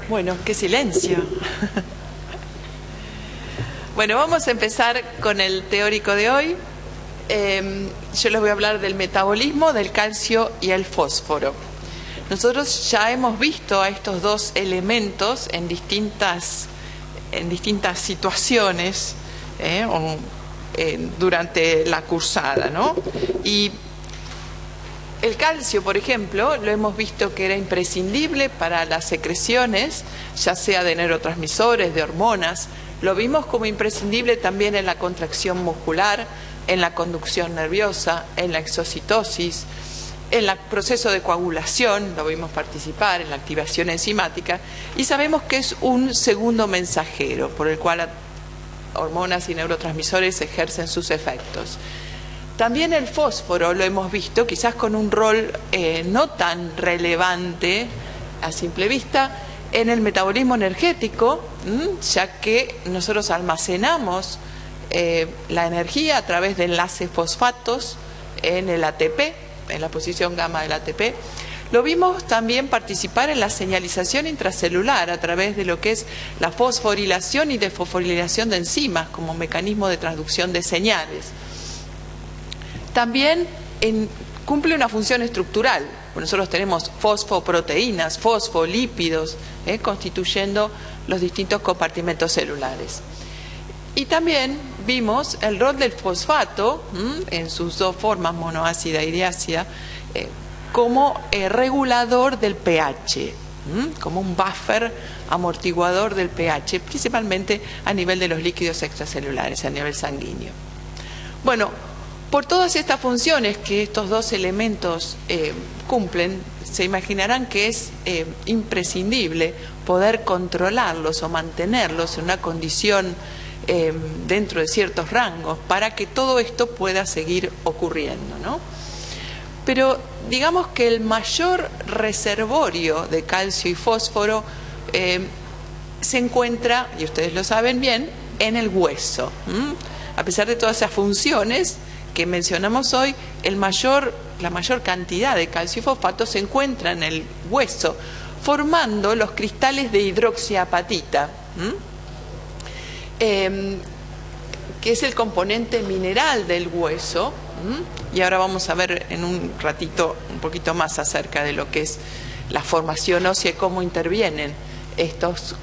Bueno, qué silencio. Bueno, vamos a empezar con el teórico de hoy. Yo les voy a hablar del metabolismo del calcio y el fósforo. Nosotros ya hemos visto a estos dos elementos en distintas situaciones durante la cursada, ¿no? Y el calcio, por ejemplo, lo hemos visto que era imprescindible para las secreciones, ya sea de neurotransmisores, de hormonas. Lo vimos como imprescindible también en la contracción muscular, en la conducción nerviosa, en la exocitosis, en el proceso de coagulación, lo vimos participar, en la activación enzimática, y sabemos que es un segundo mensajero por el cual hormonas y neurotransmisores ejercen sus efectos. También el fósforo lo hemos visto, quizás con un rol no tan relevante a simple vista, en el metabolismo energético, ya que nosotros almacenamos la energía a través de enlaces fosfatos en el ATP, en la posición gamma del ATP. Lo vimos también participar en la señalización intracelular a través de lo que es la fosforilación y desfosforilación de enzimas como mecanismo de transducción de señales. También cumple una función estructural. Nosotros tenemos fosfoproteínas, fosfolípidos, constituyendo los distintos compartimentos celulares. Y también vimos el rol del fosfato, en sus dos formas, monoácida y diácida, como regulador del pH, como un buffer amortiguador del pH, principalmente a nivel de los líquidos extracelulares, a nivel sanguíneo. Bueno, por todas estas funciones que estos dos elementos cumplen, se imaginarán que es imprescindible poder controlarlos o mantenerlos en una condición dentro de ciertos rangos para que todo esto pueda seguir ocurriendo, ¿no? Pero digamos que el mayor reservorio de calcio y fósforo se encuentra, y ustedes lo saben bien, en el hueso. A pesar de todas esas funciones que mencionamos hoy, la mayor cantidad de calcio y fosfato se encuentra en el hueso, formando los cristales de hidroxiapatita, que es el componente mineral del hueso. Y ahora vamos a ver en un ratito un poquito más acerca de lo que es la formación ósea y cómo intervienen estos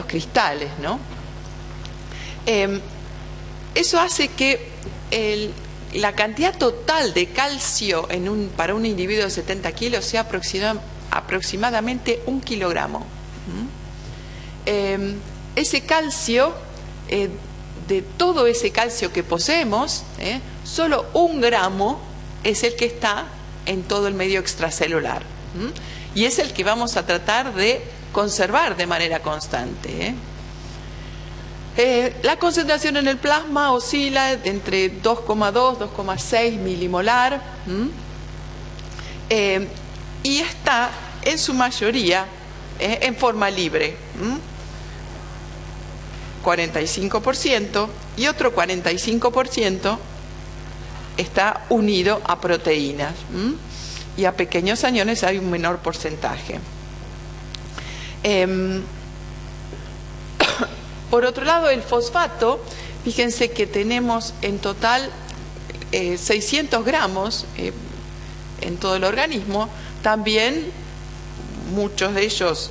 cristales, ¿no? Eso hace que la cantidad total de calcio para un individuo de 70 kilos sea aproximadamente 1 kilogramo. Ese calcio, de todo ese calcio que poseemos, solo 1 gramo es el que está en todo el medio extracelular. Y es el que vamos a tratar de conservar de manera constante. La concentración en el plasma oscila entre 2,2 y 2,6 milimolar y está en su mayoría en forma libre, 45%, y otro 45% está unido a proteínas, y a pequeños aniones hay un menor porcentaje. Por otro lado, el fosfato, fíjense que tenemos en total 600 gramos en todo el organismo, también muchos de ellos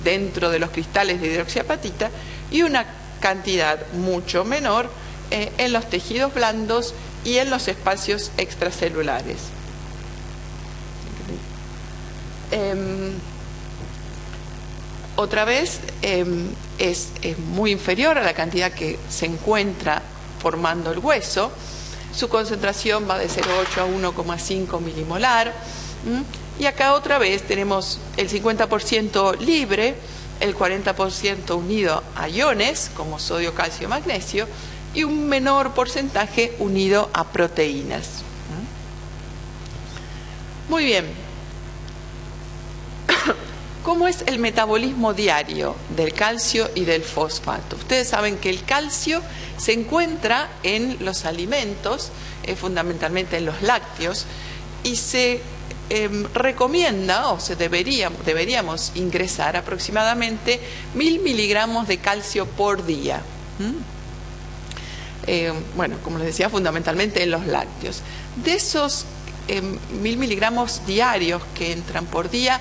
dentro de los cristales de hidroxiapatita, y una cantidad mucho menor en los tejidos blandos y en los espacios extracelulares. Otra vez es muy inferior a la cantidad que se encuentra formando el hueso. Su concentración va de 0,8 a 1,5 milimolar. Y acá otra vez tenemos el 50% libre, el 40% unido a iones como sodio, calcio, magnesio, y un menor porcentaje unido a proteínas. Muy bien. ¿Cómo es el metabolismo diario del calcio y del fosfato? Ustedes saben que el calcio se encuentra en los alimentos, fundamentalmente en los lácteos, y se recomienda, o deberíamos ingresar aproximadamente 1000 miligramos de calcio por día. Bueno, como les decía, fundamentalmente en los lácteos. De esos 1000 miligramos diarios que entran por día,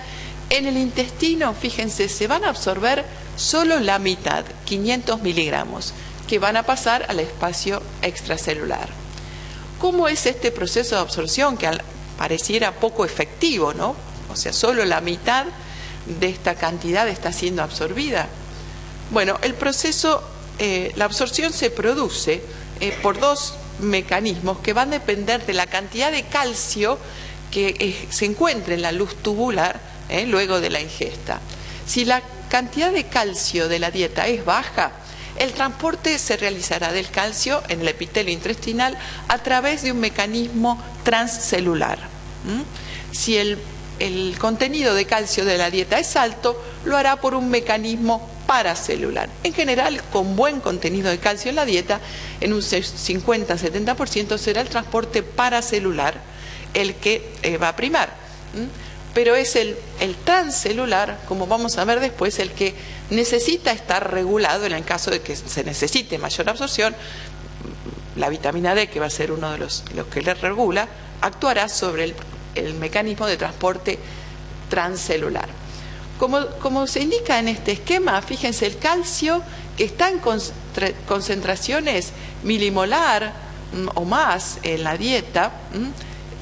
en el intestino, fíjense, se van a absorber solo la mitad, 500 miligramos, que van a pasar al espacio extracelular. ¿Cómo es este proceso de absorción que pareciera poco efectivo, ¿no? O sea, solo la mitad de esta cantidad está siendo absorbida. Bueno, el proceso, la absorción se produce por dos mecanismos que van a depender de la cantidad de calcio que se encuentra en la luz tubular luego de la ingesta. Si la cantidad de calcio de la dieta es baja, el transporte se realizará del calcio en el epitelio intestinal a través de un mecanismo transcelular. Si el contenido de calcio de la dieta es alto, lo hará por un mecanismo paracelular. En general, con buen contenido de calcio en la dieta, en un 50-70% será el transporte paracelular el que va a primar. Pero es el transcelular, como vamos a ver después, el que necesita estar regulado en el caso de que se necesite mayor absorción. La vitamina D, que va a ser uno de los que le regula, actuará sobre el mecanismo de transporte transcelular. Como se indica en este esquema, fíjense, el calcio que está en concentraciones milimolar o más en la dieta,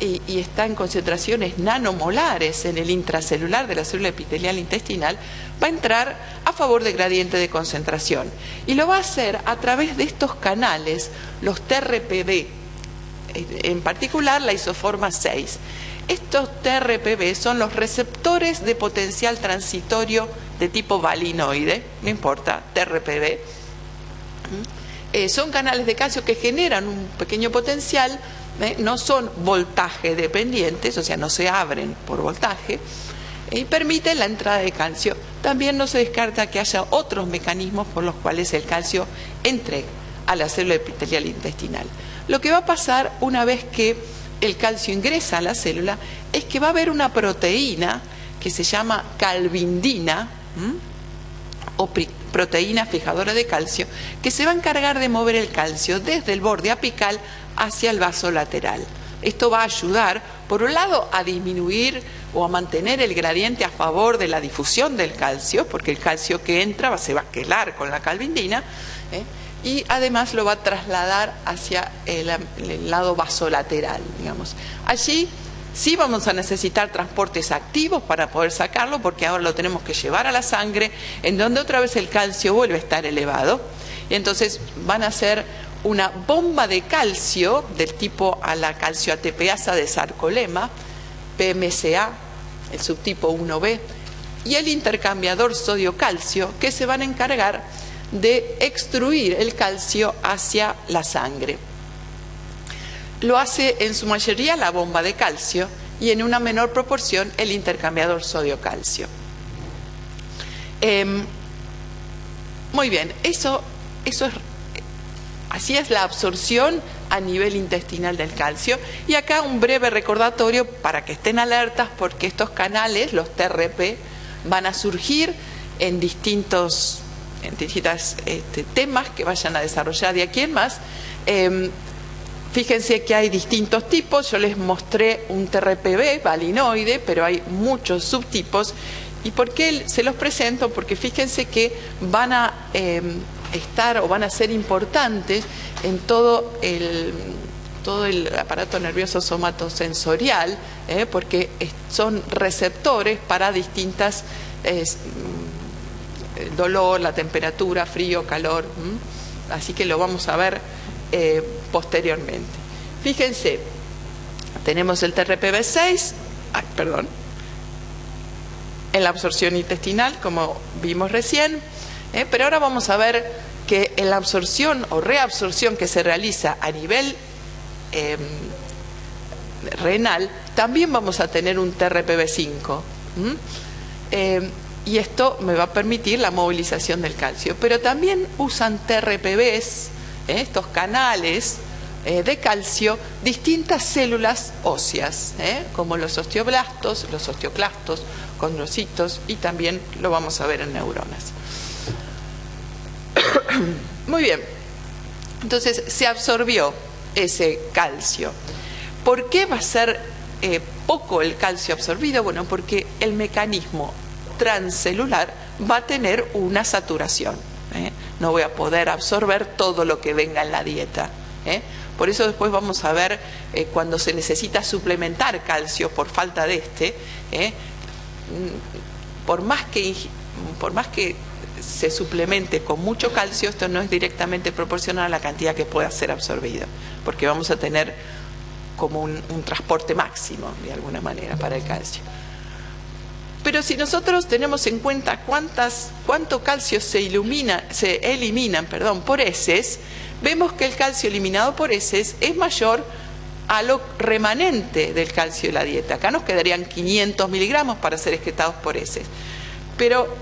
y está en concentraciones nanomolares en el intracelular de la célula epitelial intestinal, va a entrar a favor del gradiente de concentración. Y lo va a hacer a través de estos canales, los TRPV, en particular la isoforma 6. Estos TRPV son los receptores de potencial transitorio de tipo valinoide, no importa, TRPV. Son canales de calcio que generan un pequeño potencial, no son voltaje dependientes, o sea, no se abren por voltaje, y permiten la entrada de calcio. También no se descarta que haya otros mecanismos por los cuales el calcio entre a la célula epitelial intestinal. Lo que va a pasar una vez que el calcio ingresa a la célula es que va a haber una proteína que se llama calvindina, o proteína fijadora de calcio, que se va a encargar de mover el calcio desde el borde apical hacia el vaso lateral. Esto va a ayudar, por un lado, a disminuir o a mantener el gradiente a favor de la difusión del calcio, porque el calcio que entra se va a quelar con la calvindina, y además lo va a trasladar hacia el lado vasolateral, digamos. Allí sí vamos a necesitar transportes activos para poder sacarlo, porque ahora lo tenemos que llevar a la sangre, en donde otra vez el calcio vuelve a estar elevado, y entonces van a ser una bomba de calcio del tipo a la calcio-ATPasa de sarcolema, PMSA, el subtipo 1B, y el intercambiador sodio-calcio, que se van a encargar de extruir el calcio hacia la sangre. Lo hace en su mayoría la bomba de calcio y en una menor proporción el intercambiador sodio-calcio. Muy bien, así es la absorción a nivel intestinal del calcio. Y acá un breve recordatorio para que estén alertas, porque estos canales, los TRP, van a surgir en distintos temas que vayan a desarrollar de aquí en más. Fíjense que hay distintos tipos. Yo les mostré un TRPV valinoide, pero hay muchos subtipos. ¿Y por qué se los presento? Porque fíjense que van a estar o van a ser importantes en todo el aparato nervioso somatosensorial, porque son receptores para distintas el dolor, la temperatura, frío, calor. Así que lo vamos a ver posteriormente. Fíjense, tenemos el TRPV6, en la absorción intestinal, como vimos recién, pero ahora vamos a ver que en la absorción o reabsorción que se realiza a nivel renal, también vamos a tener un TRPV5. Y esto me va a permitir la movilización del calcio. Pero también usan TRPVs, estos canales, de calcio distintas células óseas, como los osteoblastos, los osteoclastos, condrocitos, y también lo vamos a ver en neuronas. Muy bien, entonces se absorbió ese calcio. ¿Por qué va a ser poco el calcio absorbido? Bueno, porque el mecanismo transcelular va a tener una saturación. No voy a poder absorber todo lo que venga en la dieta. Por eso después vamos a ver cuando se necesita suplementar calcio por falta de por más que se suplemente con mucho calcio, esto no es directamente proporcional a la cantidad que pueda ser absorbido, porque vamos a tener como un transporte máximo de alguna manera para el calcio. Pero si nosotros tenemos en cuenta cuánto calcio se eliminan por heces, vemos que el calcio eliminado por heces es mayor a lo remanente del calcio de la dieta. Acá nos quedarían 500 miligramos para ser excretados por heces. Pero,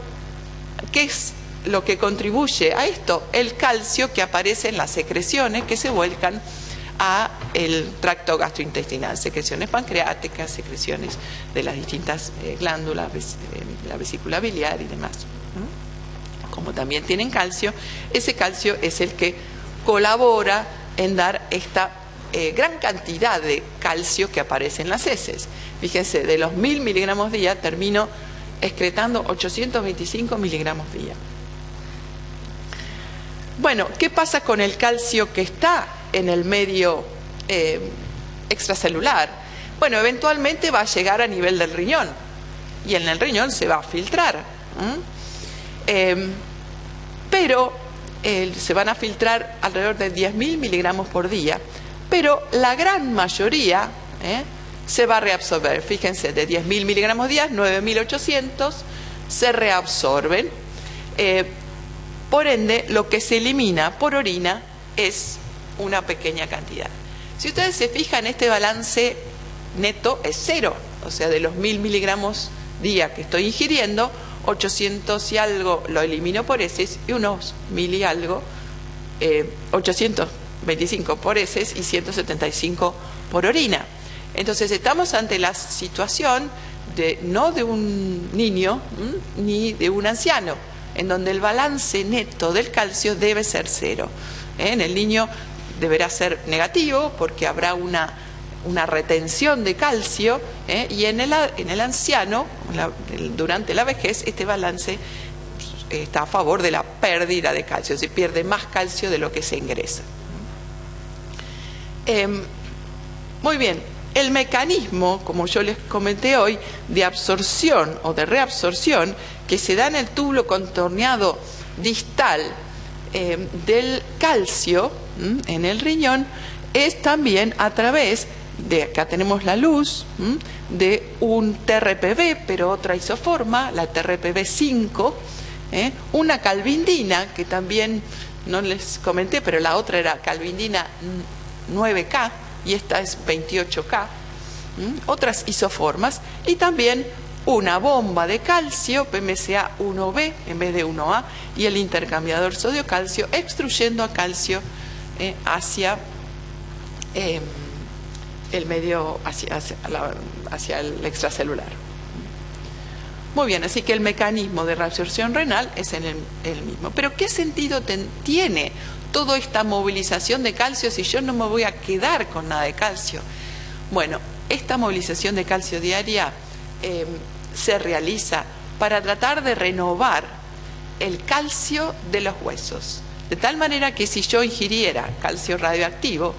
¿qué es lo que contribuye a esto? El calcio que aparece en las secreciones que se vuelcan a el tracto gastrointestinal, secreciones pancreáticas, secreciones de las distintas glándulas, la vesícula biliar y demás. Como también tienen calcio, ese calcio es el que colabora en dar esta gran cantidad de calcio que aparece en las heces. Fíjense, de los 1000 miligramos día termino excretando 825 miligramos día. Bueno, ¿qué pasa con el calcio que está en el medio extracelular? Bueno, eventualmente va a llegar a nivel del riñón y en el riñón se va a filtrar. Pero se van a filtrar alrededor de 10.000 miligramos por día, pero la gran mayoría se va a reabsorber. Fíjense, de 10.000 miligramos día, 9.800 se reabsorben. Por ende, lo que se elimina por orina es una pequeña cantidad. Si ustedes se fijan, este balance neto es cero, o sea, de los 1.000 miligramos día que estoy ingiriendo, 800 y algo lo elimino por heces y unos 1.000 y algo, 825 por heces y 175 por orina. Entonces estamos ante la situación no de un niño ni de un anciano, en donde el balance neto del calcio debe ser cero. En el niño deberá ser negativo porque habrá una retención de calcio, y en el anciano, durante la vejez, este balance está a favor de la pérdida de calcio, se pierde más calcio de lo que se ingresa. Muy bien, el mecanismo, como yo les comenté hoy, de absorción o de reabsorción que se da en el túbulo contorneado distal del calcio en el riñón es también a través de, acá tenemos la luz, de un TRPV, pero otra isoforma, la TRPV5, una calvindina, que también no les comenté, pero la otra era calvindina 9K, y esta es 28K, otras isoformas, y también una bomba de calcio, PMSA 1B en vez de 1A, y el intercambiador sodio-calcio, extruyendo a calcio hacia el medio, hacia el extracelular. Muy bien, así que el mecanismo de reabsorción renal es el mismo. Pero ¿qué sentido tiene toda esta movilización de calcio si yo no me voy a quedar con nada de calcio? Bueno, esta movilización de calcio diaria se realiza para tratar de renovar el calcio de los huesos, de tal manera que si yo ingiriera calcio radioactivo,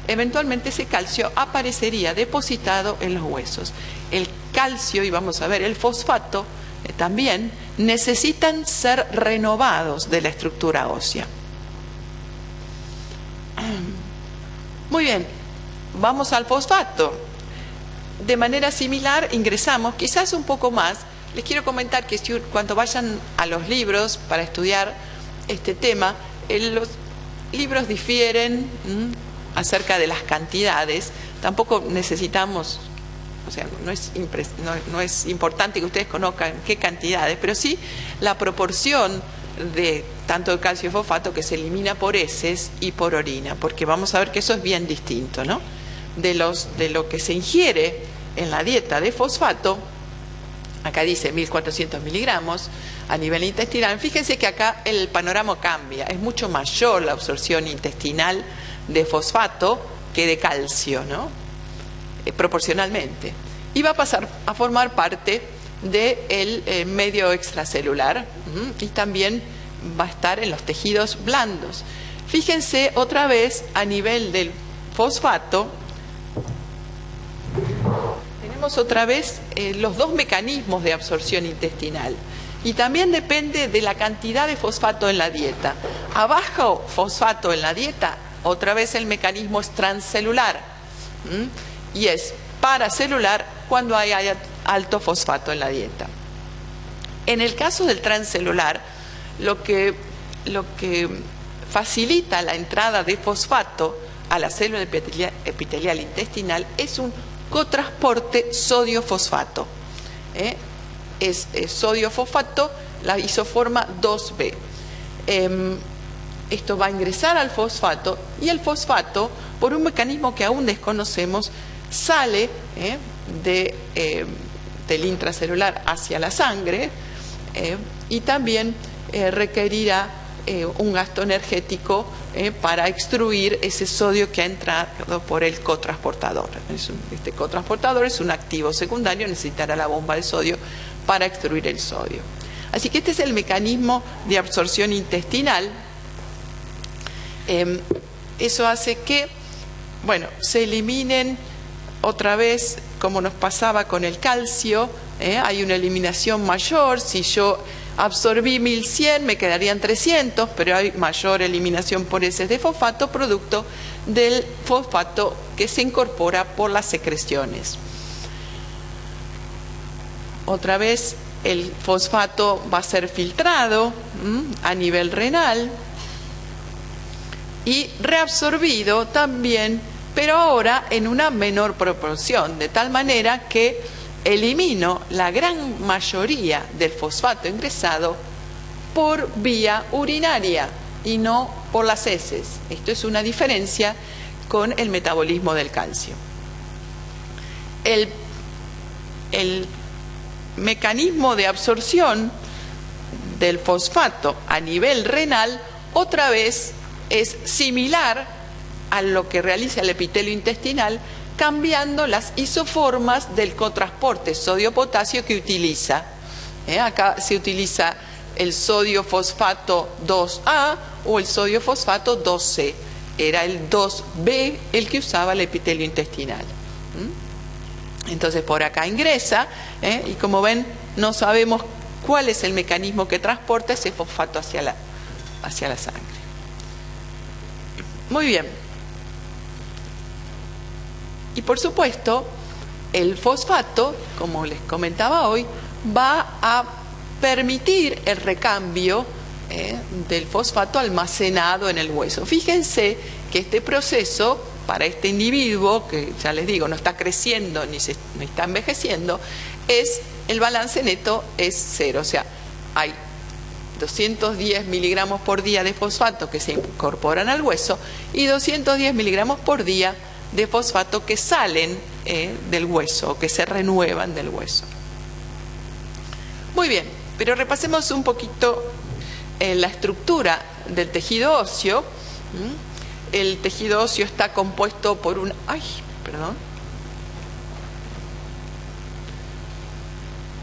eventualmente ese calcio aparecería depositado en los huesos. El calcio, y vamos a ver el fosfato, también necesitan ser renovados de la estructura ósea. Muy bien, vamos al fosfato. De manera similar ingresamos, quizás un poco más. Les quiero comentar que cuando vayan a los libros para estudiar este tema, los libros difieren acerca de las cantidades. Tampoco necesitamos, o sea, no es importante que ustedes conozcan qué cantidades, pero sí la proporción de tanto de calcio y fosfato que se elimina por heces y por orina, porque vamos a ver que eso es bien distinto, ¿no? De lo que se ingiere en la dieta de fosfato, acá dice 1400 miligramos a nivel intestinal. Fíjense que acá el panorama cambia, es mucho mayor la absorción intestinal de fosfato que de calcio, ¿no? Proporcionalmente. Y va a pasar a formar parte del medio extracelular y también va a estar en los tejidos blandos. Fíjense otra vez a nivel del fosfato, tenemos otra vez los dos mecanismos de absorción intestinal y también depende de la cantidad de fosfato en la dieta. A bajo fosfato en la dieta, otra vez el mecanismo es transcelular y es paracelular cuando hay alto fosfato en la dieta. En el caso del transcelular, lo que facilita la entrada de fosfato a la célula epitelial intestinal es un cotransporte sodio-fosfato. Es sodio-fosfato, la isoforma 2B. Esto va a ingresar al fosfato y el fosfato, por un mecanismo que aún desconocemos, sale del intracelular hacia la sangre y también requerirá un gasto energético para extruir ese sodio que ha entrado por el cotransportador. Este cotransportador es un activo secundario, necesitará la bomba de sodio para extruir el sodio. Así que este es el mecanismo de absorción intestinal. Eso hace que, bueno, se eliminen otra vez, como nos pasaba con el calcio, hay una eliminación mayor. Si yo absorbí 1100, me quedarían 300, pero hay mayor eliminación por heces de fosfato, producto del fosfato que se incorpora por las secreciones. Otra vez, el fosfato va a ser filtrado a nivel renal y reabsorbido también, pero ahora en una menor proporción, de tal manera que elimino la gran mayoría del fosfato ingresado por vía urinaria y no por las heces. Esto es una diferencia con el metabolismo del calcio. El mecanismo de absorción del fosfato a nivel renal otra vez es similar a lo que realiza el epitelio intestinal, cambiando las isoformas del cotransporte sodio-potasio que utiliza. Acá se utiliza el sodio-fosfato 2A o el sodio-fosfato 2C. Era el 2B el que usaba el epitelio intestinal. Entonces por acá ingresa y como ven no sabemos cuál es el mecanismo que transporta ese fosfato hacia la sangre. Muy bien. Y por supuesto, el fosfato, como les comentaba hoy, va a permitir el recambio del fosfato almacenado en el hueso. Fíjense que este proceso, para este individuo, que ya les digo, no está creciendo ni está envejeciendo, el balance neto es 0. O sea, hay 210 miligramos por día de fosfato que se incorporan al hueso y 210 miligramos por día de fosfato que salen del hueso, que se renuevan del hueso. Muy bien, pero repasemos un poquito la estructura del tejido óseo. El tejido óseo está compuesto por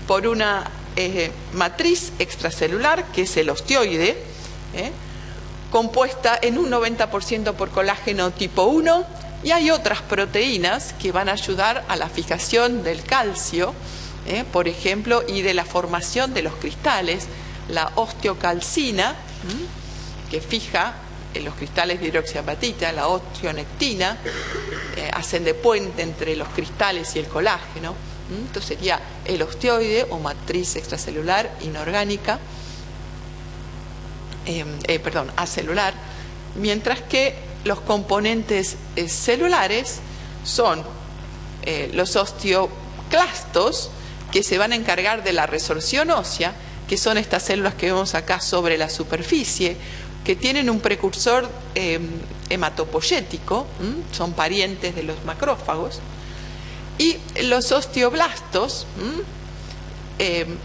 por una matriz extracelular, que es el osteoide, compuesta en un 90% por colágeno tipo 1, y hay otras proteínas que van a ayudar a la fijación del calcio, por ejemplo, y de la formación de los cristales. La osteocalcina, que fija los cristales de hidroxiapatita, la osteonectina, hacen de puente entre los cristales y el colágeno. Entonces sería el osteoide o matriz extracelular inorgánica, acelular, mientras que los componentes celulares son los osteoclastos, que se van a encargar de la resorción ósea, que son estas células que vemos acá sobre la superficie, que tienen un precursor hematopoyético, son parientes de los macrófagos, y los osteoblastos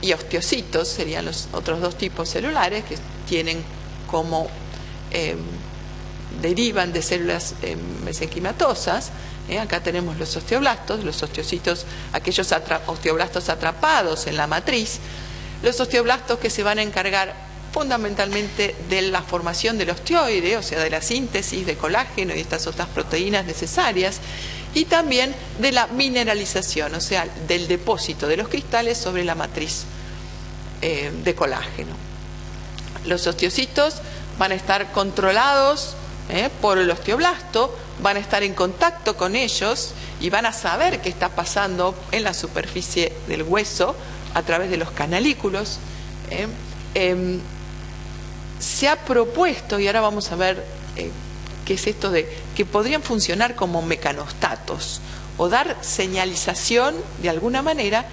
y osteocitos serían los otros dos tipos celulares que tienen como derivan de células mesenquimatosas. Acá tenemos los osteoblastos, los osteocitos, aquellos osteoblastos atrapados en la matriz, los osteoblastos que se van a encargar fundamentalmente de la formación del osteoide, o sea, de la síntesis de colágeno y estas otras proteínas necesarias, y también de la mineralización, o sea, del depósito de los cristales sobre la matriz de colágeno. Los osteocitos van a estar controlados por el osteoblasto, van a estar en contacto con ellos y van a saber qué está pasando en la superficie del hueso a través de los canalículos. Se ha propuesto, y ahora vamos a ver qué es esto de que podrían funcionar como mecanostatos o dar señalización de alguna manera,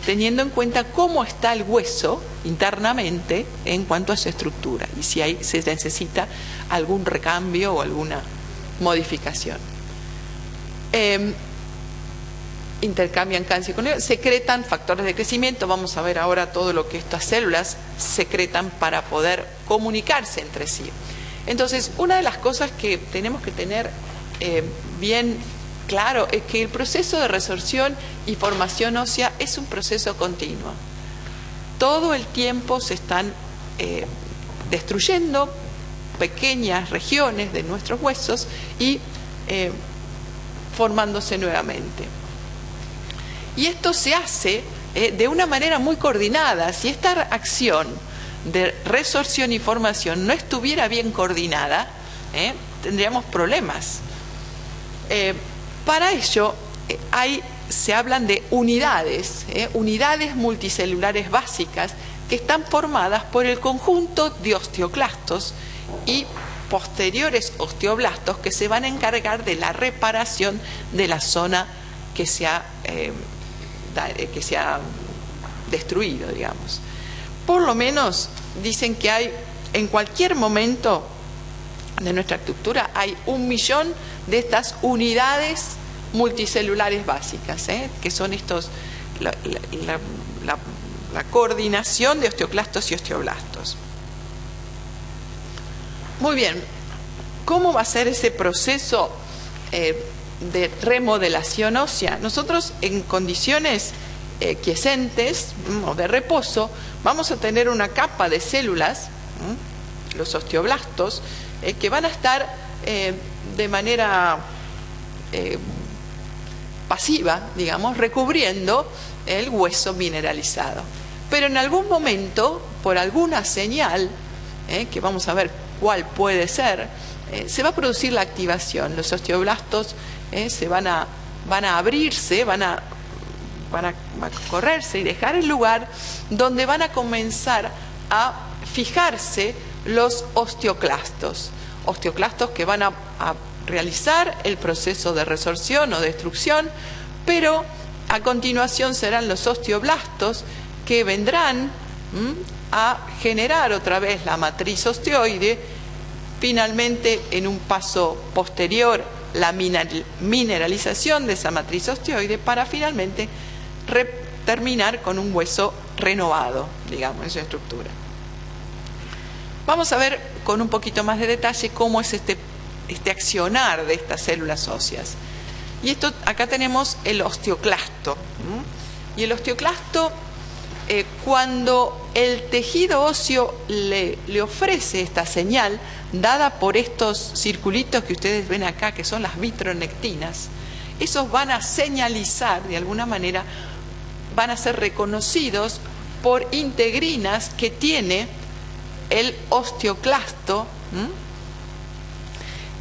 teniendo en cuenta cómo está el hueso internamente en cuanto a su estructura y si se necesita algún recambio o alguna modificación. Intercambian calcio con ellos, secretan factores de crecimiento. Vamos a ver ahora todo lo que estas células secretan para poder comunicarse entre sí. Entonces, una de las cosas que tenemos que tener bien claro es que el proceso de resorción y formación ósea es un proceso continuo. Todo el tiempo se están destruyendo pequeñas regiones de nuestros huesos y formándose nuevamente. Y esto se hace de una manera muy coordinada. Si esta acción de resorción y formación no estuviera bien coordinada, tendríamos problemas. Para ello se hablan de unidades, unidades multicelulares básicas que están formadas por el conjunto de osteoclastos y posteriores osteoblastos que se van a encargar de la reparación de la zona que se ha destruido, digamos. Por lo menos dicen que hay, en cualquier momento de nuestra estructura, hay 1 millón de estas unidades multicelulares básicas, que son estos, la coordinación de osteoclastos y osteoblastos. Muy bien, ¿cómo va a ser ese proceso de remodelación ósea? Nosotros en condiciones quiescentes o de reposo vamos a tener una capa de células, los osteoblastos, que van a estar de manera pasiva, digamos, recubriendo el hueso mineralizado. Pero en algún momento, por alguna señal, que vamos a ver cuál puede ser, se va a producir la activación. Los osteoblastos se van a abrirse, van a correrse y dejar el lugar donde van a comenzar a fijarse los osteoclastos. Osteoclastos que van a realizar el proceso de resorción o destrucción, pero a continuación serán los osteoblastos que vendrán a generar otra vez la matriz osteoide, finalmente en un paso posterior la mineralización de esa matriz osteoide para finalmente terminar con un hueso renovado, digamos, en su estructura. Vamos a ver con un poquito más de detalle cómo es este accionar de estas células óseas. Y esto, acá tenemos el osteoclasto. Y el osteoclasto, cuando el tejido óseo le ofrece esta señal, dada por estos circulitos que ustedes ven acá, que son las vitronectinas, esos van a señalizar, de alguna manera, van a ser reconocidos por integrinas que tiene el osteoclasto,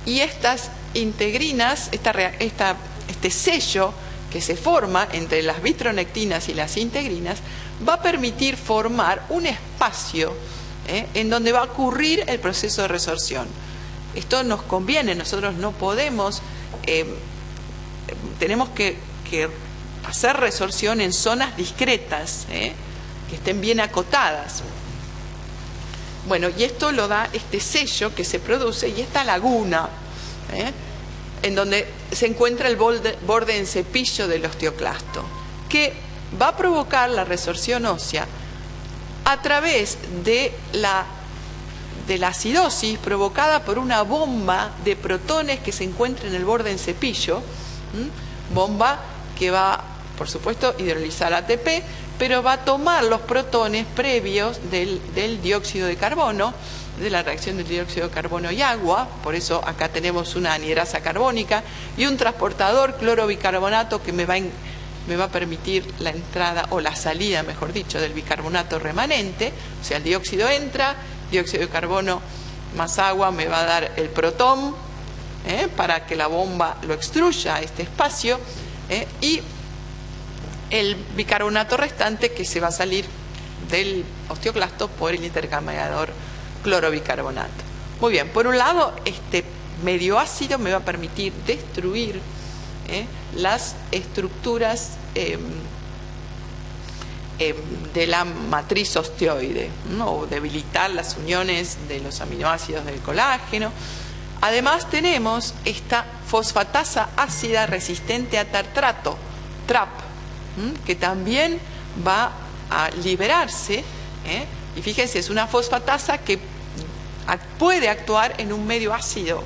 y estas integrinas, este sello que se forma entre las vitronectinas y las integrinas, va a permitir formar un espacio en donde va a ocurrir el proceso de resorción. Esto nos conviene, nosotros no podemos, tenemos que hacer resorción en zonas discretas, que estén bien acotadas. Bueno, y esto lo da este sello que se produce y esta laguna, en donde se encuentra el borde en cepillo del osteoclasto, que va a provocar la resorción ósea a través de la acidosis provocada por una bomba de protones que se encuentra en el borde en cepillo, bomba que va, por supuesto, a hidrolizar ATP, pero va a tomar los protones previos del dióxido de carbono, de la reacción del dióxido de carbono y agua. Por eso acá tenemos una anhidrasa carbónica y un transportador clorobicarbonato que me va a permitir la entrada o la salida, mejor dicho, del bicarbonato remanente. O sea, el dióxido entra, dióxido de carbono más agua me va a dar el protón para que la bomba lo extruya a este espacio, y el bicarbonato restante que se va a salir del osteoclasto por el intercambiador clorobicarbonato. Muy bien, por un lado, este medio ácido me va a permitir destruir las estructuras de la matriz osteoide, o debilitar las uniones de los aminoácidos del colágeno. Además tenemos esta fosfatasa ácida resistente a tartrato, TRAP, que también va a liberarse, y fíjense, es una fosfatasa que puede actuar en un medio ácido,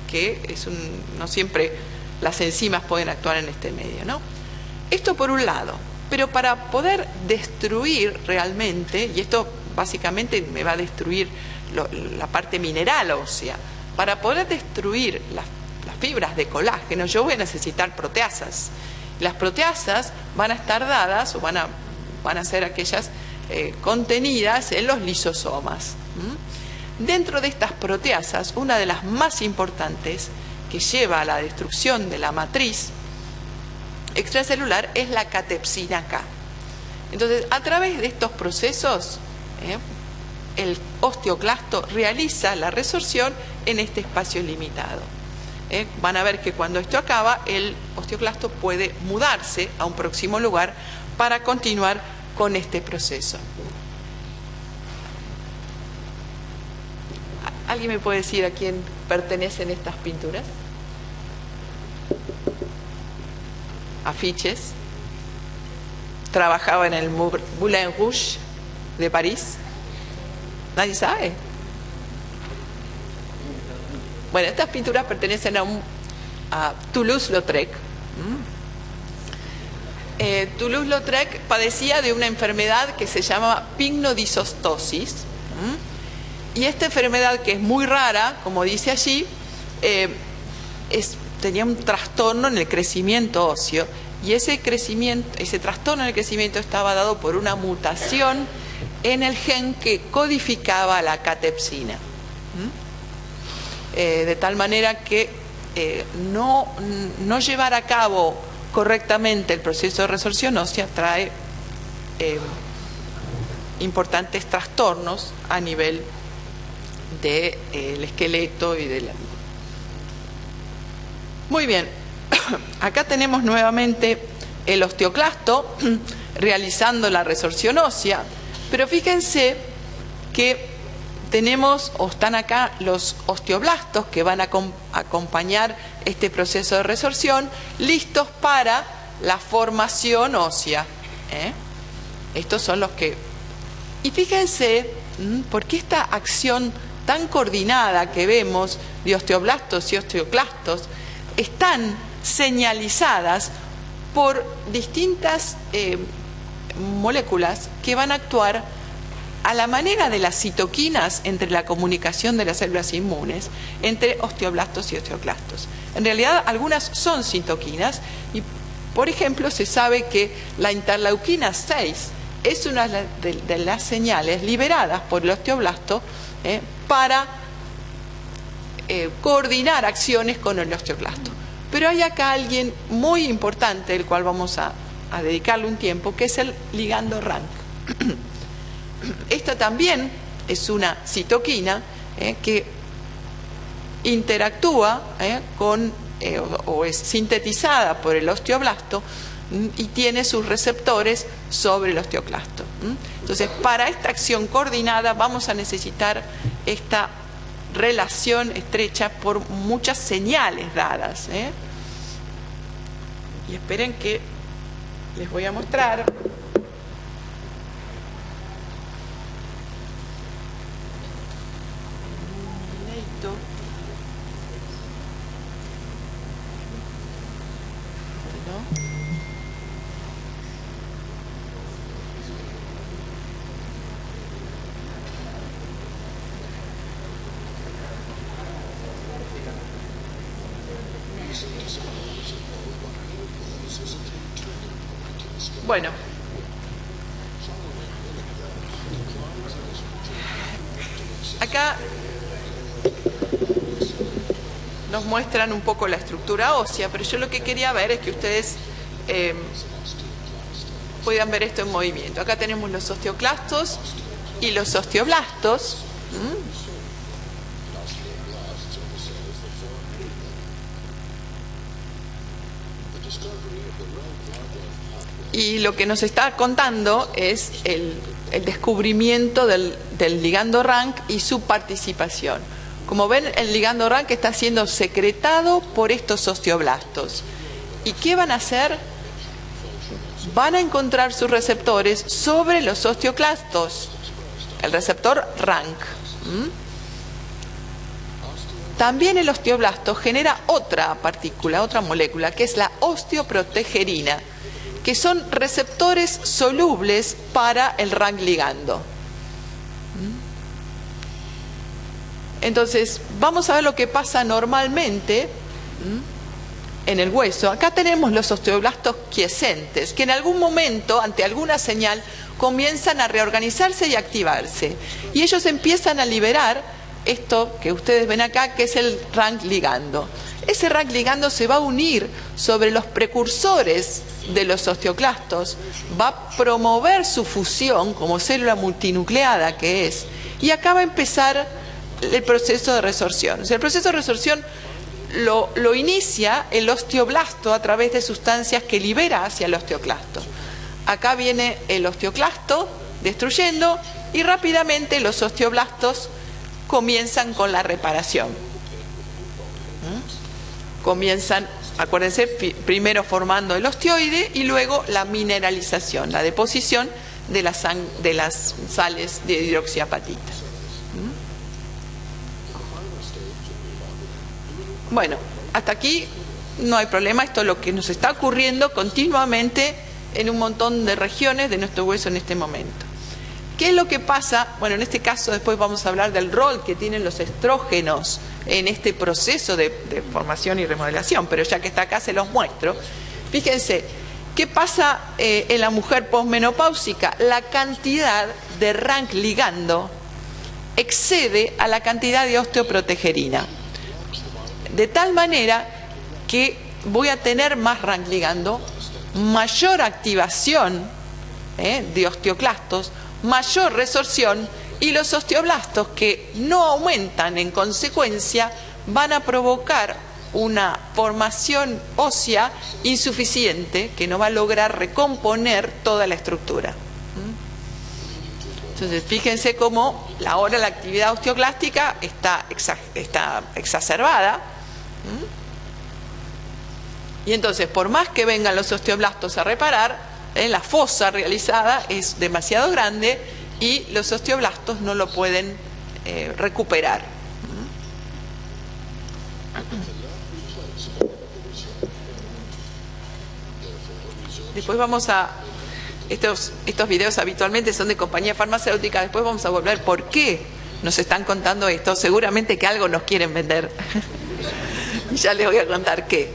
que no siempre las enzimas pueden actuar en este medio, ¿no? Esto por un lado, pero para poder destruir realmente, y esto básicamente me va a destruir la parte mineral ósea, para poder destruir las fibras de colágeno yo voy a necesitar proteasas. Las proteasas van a estar dadas o van a ser aquellas contenidas en los lisosomas. Dentro de estas proteasas, una de las más importantes que lleva a la destrucción de la matriz extracelular es la catepsina K. Entonces, a través de estos procesos, el osteoclasto realiza la resorción en este espacio limitado. Van a ver que cuando esto acaba, el osteoclasto puede mudarse a un próximo lugar para continuar con este proceso. ¿Alguien me puede decir a quién pertenecen estas pinturas? Afiches. Trabajaba en el Moulin Rouge de París. ¿Nadie sabe? Bueno, estas pinturas pertenecen a Toulouse-Lautrec. Toulouse-Lautrec padecía de una enfermedad que se llama pignodisostosis. Y esta enfermedad, que es muy rara, como dice allí, tenía un trastorno en el crecimiento óseo, y ese trastorno en el crecimiento estaba dado por una mutación en el gen que codificaba la catepsina. De tal manera que no llevar a cabo correctamente el proceso de resorción ósea trae importantes trastornos a nivel del esqueleto y de la... Muy bien, acá tenemos nuevamente el osteoclasto realizando la resorción ósea, pero fíjense que tenemos, o están acá, los osteoblastos que van a acompañar este proceso de resorción, listos para la formación ósea. Estos son los que... Y fíjense, ¿por qué esta acción tan coordinada que vemos de osteoblastos y osteoclastos están señalizadas por distintas moléculas que van a actuar a la manera de las citoquinas entre la comunicación de las células inmunes entre osteoblastos y osteoclastos? En realidad, algunas son citoquinas y, por ejemplo, se sabe que la interleuquina 6 es una de las señales liberadas por el osteoblasto para coordinar acciones con el osteoclasto. Pero hay acá alguien muy importante, el cual vamos a dedicarle un tiempo, que es el ligando RANK. Esta también es una citoquina que interactúa o es sintetizada por el osteoblasto y tiene sus receptores sobre el osteoclasto. Entonces, para esta acción coordinada vamos a necesitar esta relación estrecha por muchas señales dadas. Y esperen que les voy a mostrar. Bueno, acá nos muestran un poco la estructura ósea, pero yo lo que quería ver es que ustedes puedan ver esto en movimiento. Acá tenemos los osteoclastos y los osteoblastos. Y lo que nos está contando es el descubrimiento del ligando RANK y su participación. Como ven, el ligando RANK está siendo secretado por estos osteoblastos. ¿Y qué van a hacer? Van a encontrar sus receptores sobre los osteoclastos, el receptor RANK. También el osteoblasto genera otra partícula, otra molécula, que es la osteoprotegerina, que son receptores solubles para el RANK ligando. Entonces, vamos a ver lo que pasa normalmente en el hueso. Acá tenemos los osteoblastos quiescentes, que en algún momento, ante alguna señal, comienzan a reorganizarse y activarse. Y ellos empiezan a liberar esto que ustedes ven acá, que es el RANK ligando. Ese RANK ligando se va a unir sobre los precursores de los osteoclastos, va a promover su fusión como célula multinucleada que es, y acá va a empezar el proceso de resorción. O sea, el proceso de resorción lo inicia el osteoblasto a través de sustancias que libera hacia el osteoclasto. Acá viene el osteoclasto destruyendo y rápidamente los osteoblastos comienzan con la reparación. Comienzan, acuérdense, primero formando el osteoide y luego la mineralización, la deposición de las sales de hidroxiapatita. Bueno, hasta aquí no hay problema. Esto es lo que nos está ocurriendo continuamente en un montón de regiones de nuestro hueso en este momento. ¿Qué es lo que pasa? Bueno, en este caso después vamos a hablar del rol que tienen los estrógenos en este proceso de formación y remodelación, pero ya que está acá se los muestro. Fíjense, ¿qué pasa en la mujer posmenopáusica? La cantidad de RANK ligando excede a la cantidad de osteoprotegerina, de tal manera que voy a tener más RANK ligando, mayor activación de osteoclastos, mayor resorción, y los osteoblastos, que no aumentan en consecuencia, van a provocar una formación ósea insuficiente que no va a lograr recomponer toda la estructura. Entonces, fíjense cómo ahora la actividad osteoclástica está exacerbada. Y entonces, por más que vengan los osteoblastos a reparar, la fosa realizada es demasiado grande y los osteoblastos no lo pueden recuperar. Después vamos a... Estos videos habitualmente son de compañía farmacéutica. Después vamos a volver por qué nos están contando esto. Seguramente que algo nos quieren vender. Y ya les voy a contar qué.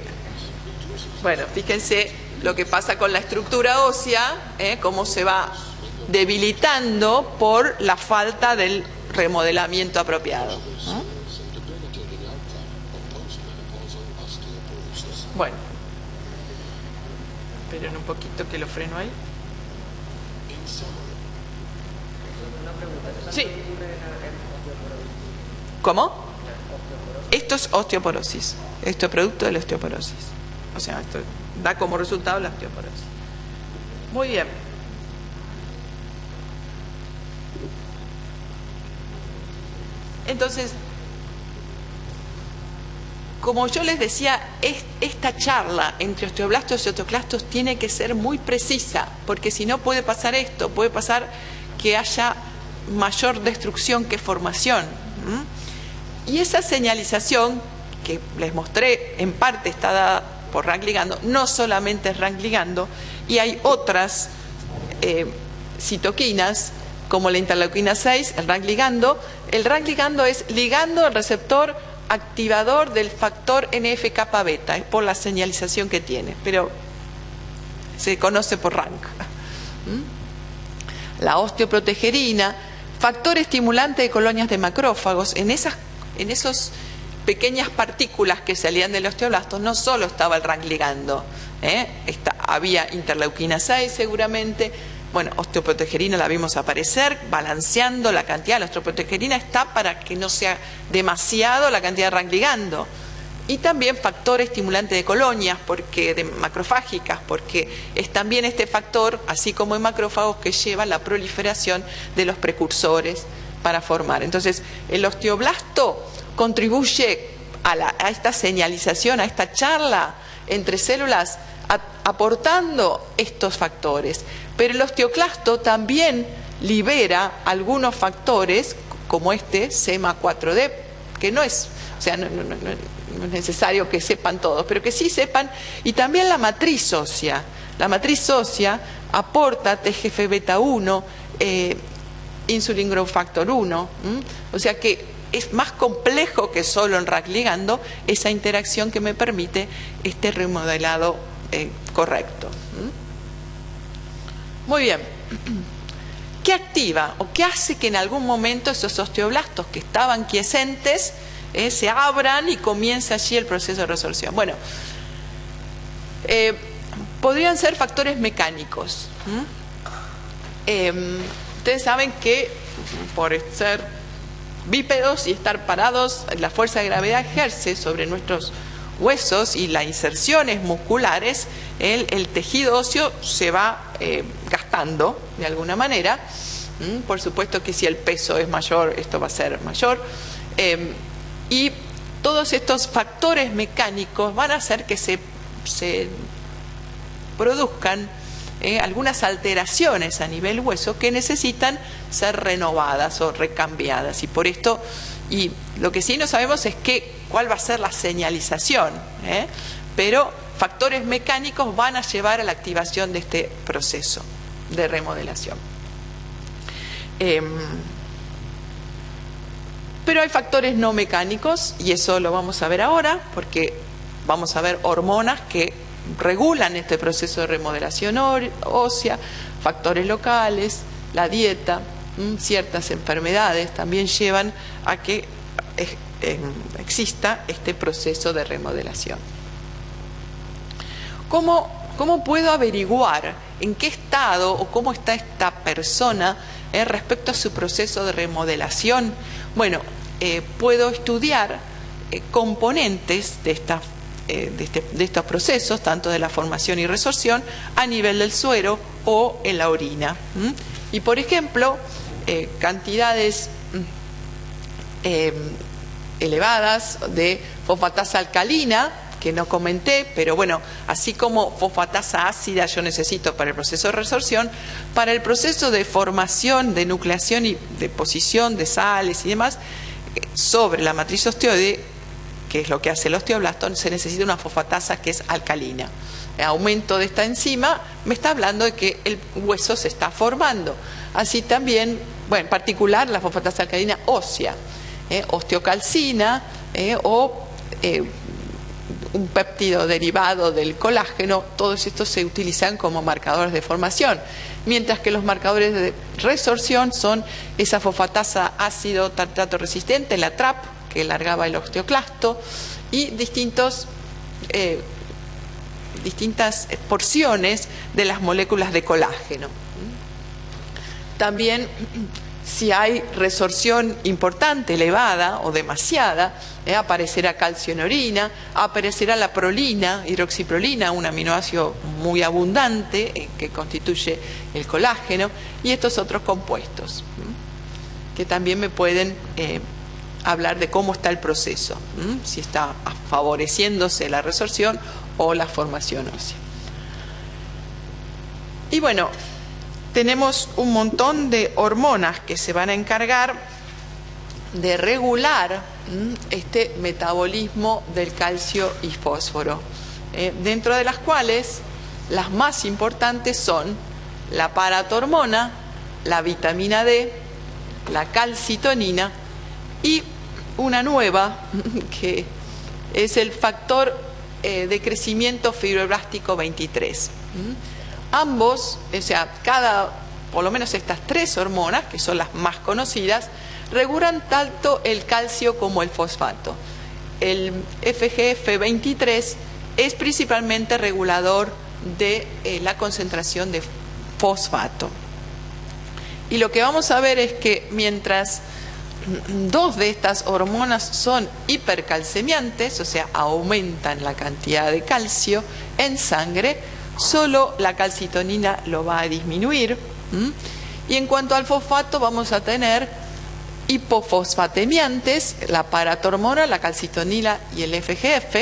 Bueno, fíjense lo que pasa con la estructura ósea, cómo se va debilitando por la falta del remodelamiento apropiado. Bueno, esperen un poquito que lo freno ahí. Sí. ¿Cómo? Esto es osteoporosis. Esto es producto de la osteoporosis. O sea, esto da como resultado la osteoporosis. Muy bien. Entonces, como yo les decía, esta charla entre osteoblastos y osteoclastos tiene que ser muy precisa, porque si no puede pasar esto, puede pasar que haya mayor destrucción que formación. Y esa señalización que les mostré, en parte está dada por Rank ligando, no solamente es Rank ligando, y hay otras citoquinas, como la interleuquina 6, el Rank ligando. El Rank ligando es ligando al receptor activador del factor NF-kappa beta, es por la señalización que tiene, pero se conoce por Rank. La osteoprotegerina, factor estimulante de colonias de macrófagos. En esos pequeñas partículas que salían del osteoblasto no solo estaba el Rank ligando, había interleuquina 6 seguramente. Bueno, osteoprotegerina la vimos aparecer, balanceando la cantidad. La osteoprotegerina está para que no sea demasiado la cantidad de Rank ligando. Y también factor estimulante de colonias, de macrofágicas, porque es también este factor, así como en macrófagos, que lleva la proliferación de los precursores para formar. Entonces, el osteoblasto contribuye a esta señalización, a esta charla entre células, aportando estos factores. Pero el osteoclasto también libera algunos factores, como este SEMA4D, que no es, o sea, no es necesario que sepan todos, pero que sí sepan, y también la matriz ósea. La matriz ósea aporta TGF-beta1, insulin growth factor 1, o sea que es más complejo que solo en Rank ligando esa interacción que me permite este remodelado correcto. Muy bien. ¿Qué activa o qué hace que en algún momento esos osteoblastos que estaban quiescentes se abran y comience allí el proceso de resorción? Bueno, podrían ser factores mecánicos. Ustedes saben que por ser bípedos y estar parados, la fuerza de gravedad ejerce sobre nuestros huesos y las inserciones musculares, el tejido óseo se va gastando de alguna manera. Por supuesto que si el peso es mayor, esto va a ser mayor. Y todos estos factores mecánicos van a hacer que se produzcan algunas alteraciones a nivel hueso que necesitan ser renovadas o recambiadas. Y por esto, y lo que sí no sabemos es cuál va a ser la señalización, pero factores mecánicos van a llevar a la activación de este proceso de remodelación. Pero hay factores no mecánicos, y eso lo vamos a ver ahora, porque vamos a ver hormonas que regulan este proceso de remodelación ósea, factores locales, la dieta, ciertas enfermedades también llevan a que exista este proceso de remodelación. ¿Cómo puedo averiguar en qué estado o cómo está esta persona respecto a su proceso de remodelación? Bueno, puedo estudiar componentes de estos procesos, tanto de la formación y resorción, a nivel del suero o en la orina. Y por ejemplo, cantidades elevadas de fosfatasa alcalina, que no comenté, pero bueno, así como fosfatasa ácida yo necesito para el proceso de resorción, para el proceso de formación, de nucleación y deposición de sales y demás, sobre la matriz osteoide, que es lo que hace el osteoblasto, se necesita una fosfatasa que es alcalina. El aumento de esta enzima me está hablando de que el hueso se está formando. Así también, bueno, en particular la fosfatasa alcalina ósea, osteocalcina o un péptido derivado del colágeno, todos estos se utilizan como marcadores de formación, mientras que los marcadores de resorción son esa fosfatasa ácido tartrato resistente, la TRAP, que largaba el osteoclasto, y distintas porciones de las moléculas de colágeno. También Si hay resorción importante, elevada o demasiada, aparecerá calcio en orina, aparecerá la prolina, hidroxiprolina, un aminoácido muy abundante que constituye el colágeno, y estos otros compuestos, que también me pueden hablar de cómo está el proceso, si está favoreciéndose la resorción o la formación ósea. Y bueno, tenemos un montón de hormonas que se van a encargar de regular este metabolismo del calcio y fósforo, dentro de las cuales las más importantes son la paratormona, la vitamina D, la calcitonina y una nueva que es el factor de crecimiento fibroblástico 23. Ambos, o sea, por lo menos estas tres hormonas, que son las más conocidas, regulan tanto el calcio como el fosfato. El FGF23 es principalmente regulador de la concentración de fosfato. Y lo que vamos a ver es que mientras dos de estas hormonas son hipercalcemiantes, o sea, aumentan la cantidad de calcio en sangre, solo la calcitonina lo va a disminuir. Y en cuanto al fosfato, vamos a tener hipofosfatemiantes, la paratormona, la calcitonina y el FGF,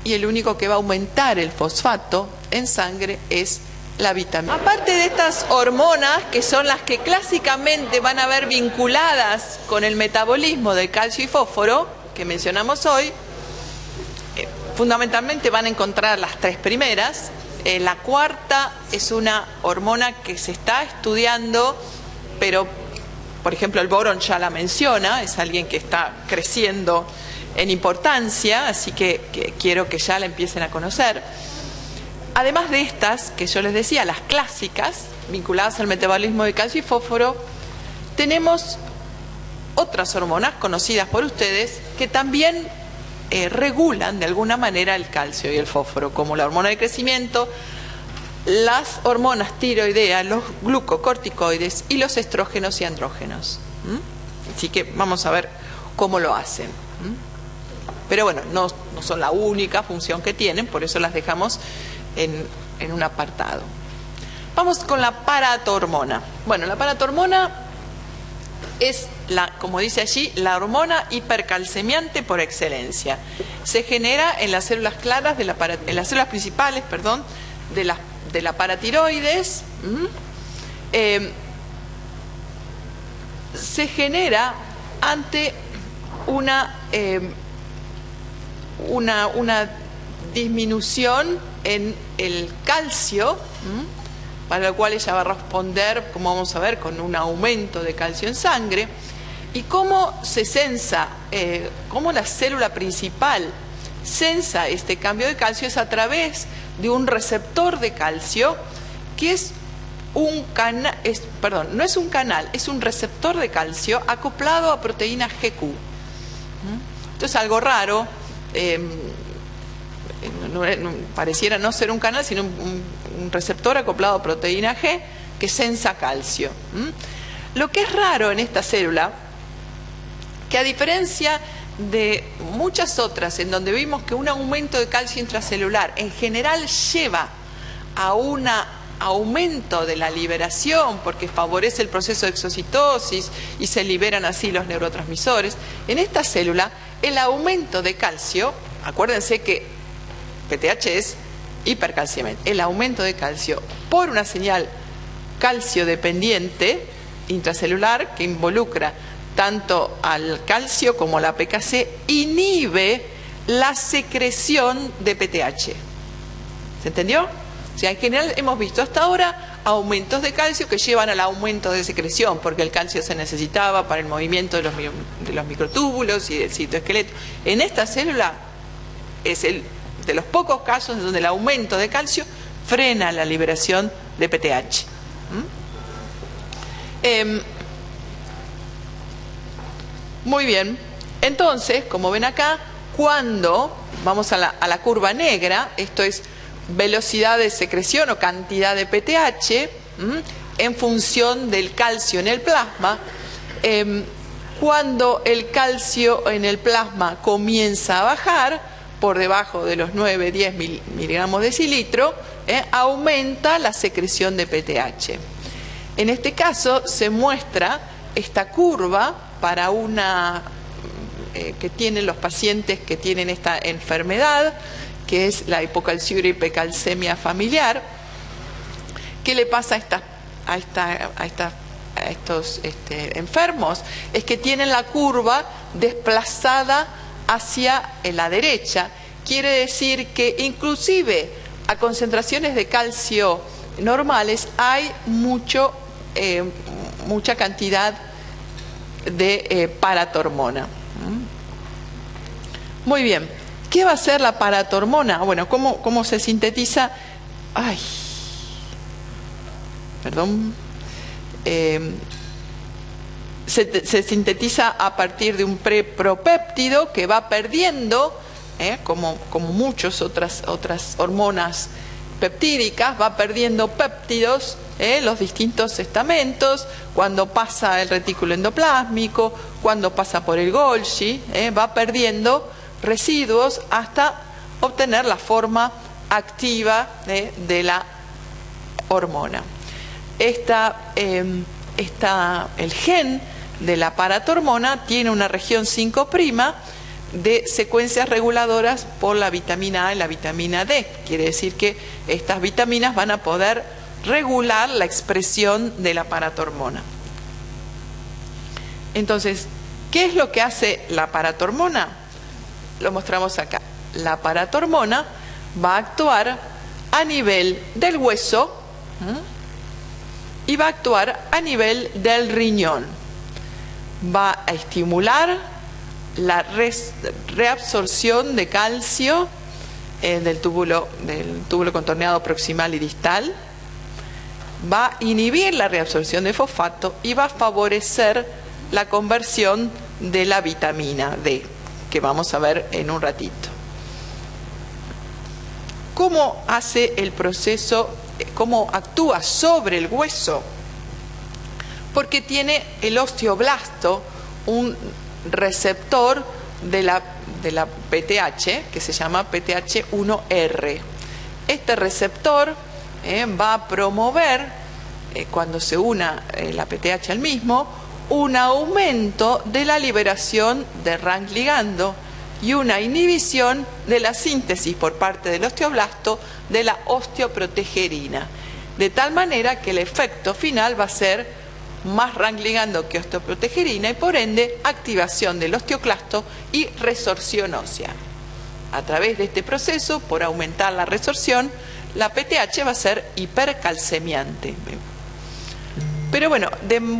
y el único que va a aumentar el fosfato en sangre es la vitamina. Aparte de estas hormonas, que son las que clásicamente van a ver vinculadas con el metabolismo del calcio y fósforo, que mencionamos hoy, fundamentalmente van a encontrar las tres primeras. La cuarta es una hormona que se está estudiando, pero, por ejemplo, el borón ya la menciona, es alguien que está creciendo en importancia, así que quiero que ya la empiecen a conocer. Además de estas, que yo les decía, las clásicas, vinculadas al metabolismo de calcio y fósforo, tenemos otras hormonas conocidas por ustedes que también regulan de alguna manera el calcio y el fósforo, como la hormona de crecimiento, las hormonas tiroideas, los glucocorticoides y los estrógenos y andrógenos. Así que vamos a ver cómo lo hacen. Pero bueno, no son la única función que tienen, por eso las dejamos en un apartado. Vamos con la paratormona. Bueno, la paratormona es, como dice allí, la hormona hipercalcemiante por excelencia. Se genera en las células claras, en las células principales, perdón, de la paratiroides. Se genera ante una disminución en el calcio, para lo cual ella va a responder, como vamos a ver, con un aumento de calcio en sangre. ¿Y cómo se sensa, cómo la célula principal sensa este cambio de calcio? Es a través de un receptor de calcio que es un canal, no es un canal, es un receptor de calcio acoplado a proteína GQ. Esto es algo raro, pareciera no ser un canal, sino un receptor acoplado a proteína G que sensa calcio. Lo que es raro en esta célula, que a diferencia de muchas otras en donde vimos que un aumento de calcio intracelular en general lleva a un aumento de la liberación porque favorece el proceso de exocitosis y se liberan así los neurotransmisores, en esta célula el aumento de calcio, acuérdense que PTH es hipercalciamiento, el aumento de calcio por una señal calcio dependiente intracelular que involucra tanto al calcio como a la PKC, inhibe la secreción de PTH. ¿Se entendió? O sea, en general hemos visto hasta ahora aumentos de calcio que llevan al aumento de secreción, porque el calcio se necesitaba para el movimiento de los microtúbulos y del citoesqueleto. En esta célula es de los pocos casos en donde el aumento de calcio frena la liberación de PTH. Muy bien, entonces, como ven acá, cuando vamos a la curva negra, esto es velocidad de secreción o cantidad de PTH, en función del calcio en el plasma. Cuando el calcio en el plasma comienza a bajar por debajo de los 9-10 miligramos de decilitro, aumenta la secreción de PTH. En este caso se muestra esta curva para una que tienen los pacientes que tienen esta enfermedad, que es la hipocalciuria y hipercalcemia familiar. ¿Qué le pasa a estos enfermos? Es que tienen la curva desplazada hacia la derecha. Quiere decir que inclusive a concentraciones de calcio normales hay mucha cantidad de paratormona. Muy bien. ¿Qué va a hacer la paratormona? Bueno, ¿cómo se sintetiza? Se sintetiza a partir de un prepropéptido que va perdiendo, como muchas otras hormonas peptídicas, va perdiendo péptidos, los distintos estamentos, cuando pasa el retículo endoplásmico, cuando pasa por el Golgi, va perdiendo residuos hasta obtener la forma activa de la hormona. El gen de la paratormona tiene una región 5' de secuencias reguladoras por la vitamina A y la vitamina D. Quiere decir que estas vitaminas van a poder regular la expresión de la paratormona. Entonces, ¿qué es lo que hace la paratormona? Lo mostramos acá. La paratormona va a actuar a nivel del hueso y va a actuar a nivel del riñón. Va a estimular la reabsorción de calcio del túbulo contorneado proximal y distal. Va a inhibir la reabsorción de fosfato y va a favorecer la conversión de la vitamina D, que vamos a ver en un ratito. ¿Cómo hace el proceso? ¿Cómo actúa sobre el hueso? Porque tiene el osteoblasto un receptor de la PTH que se llama PTH1R. Este receptor va a promover, cuando se una la PTH al mismo, un aumento de la liberación de RANK ligando y una inhibición de la síntesis por parte del osteoblasto de la osteoprotegerina, de tal manera que el efecto final va a ser más RANK ligando que osteoprotegerina y por ende activación del osteoclasto y resorción ósea. A través de este proceso, por aumentar la resorción, la PTH va a ser hipercalcemiante. Pero bueno,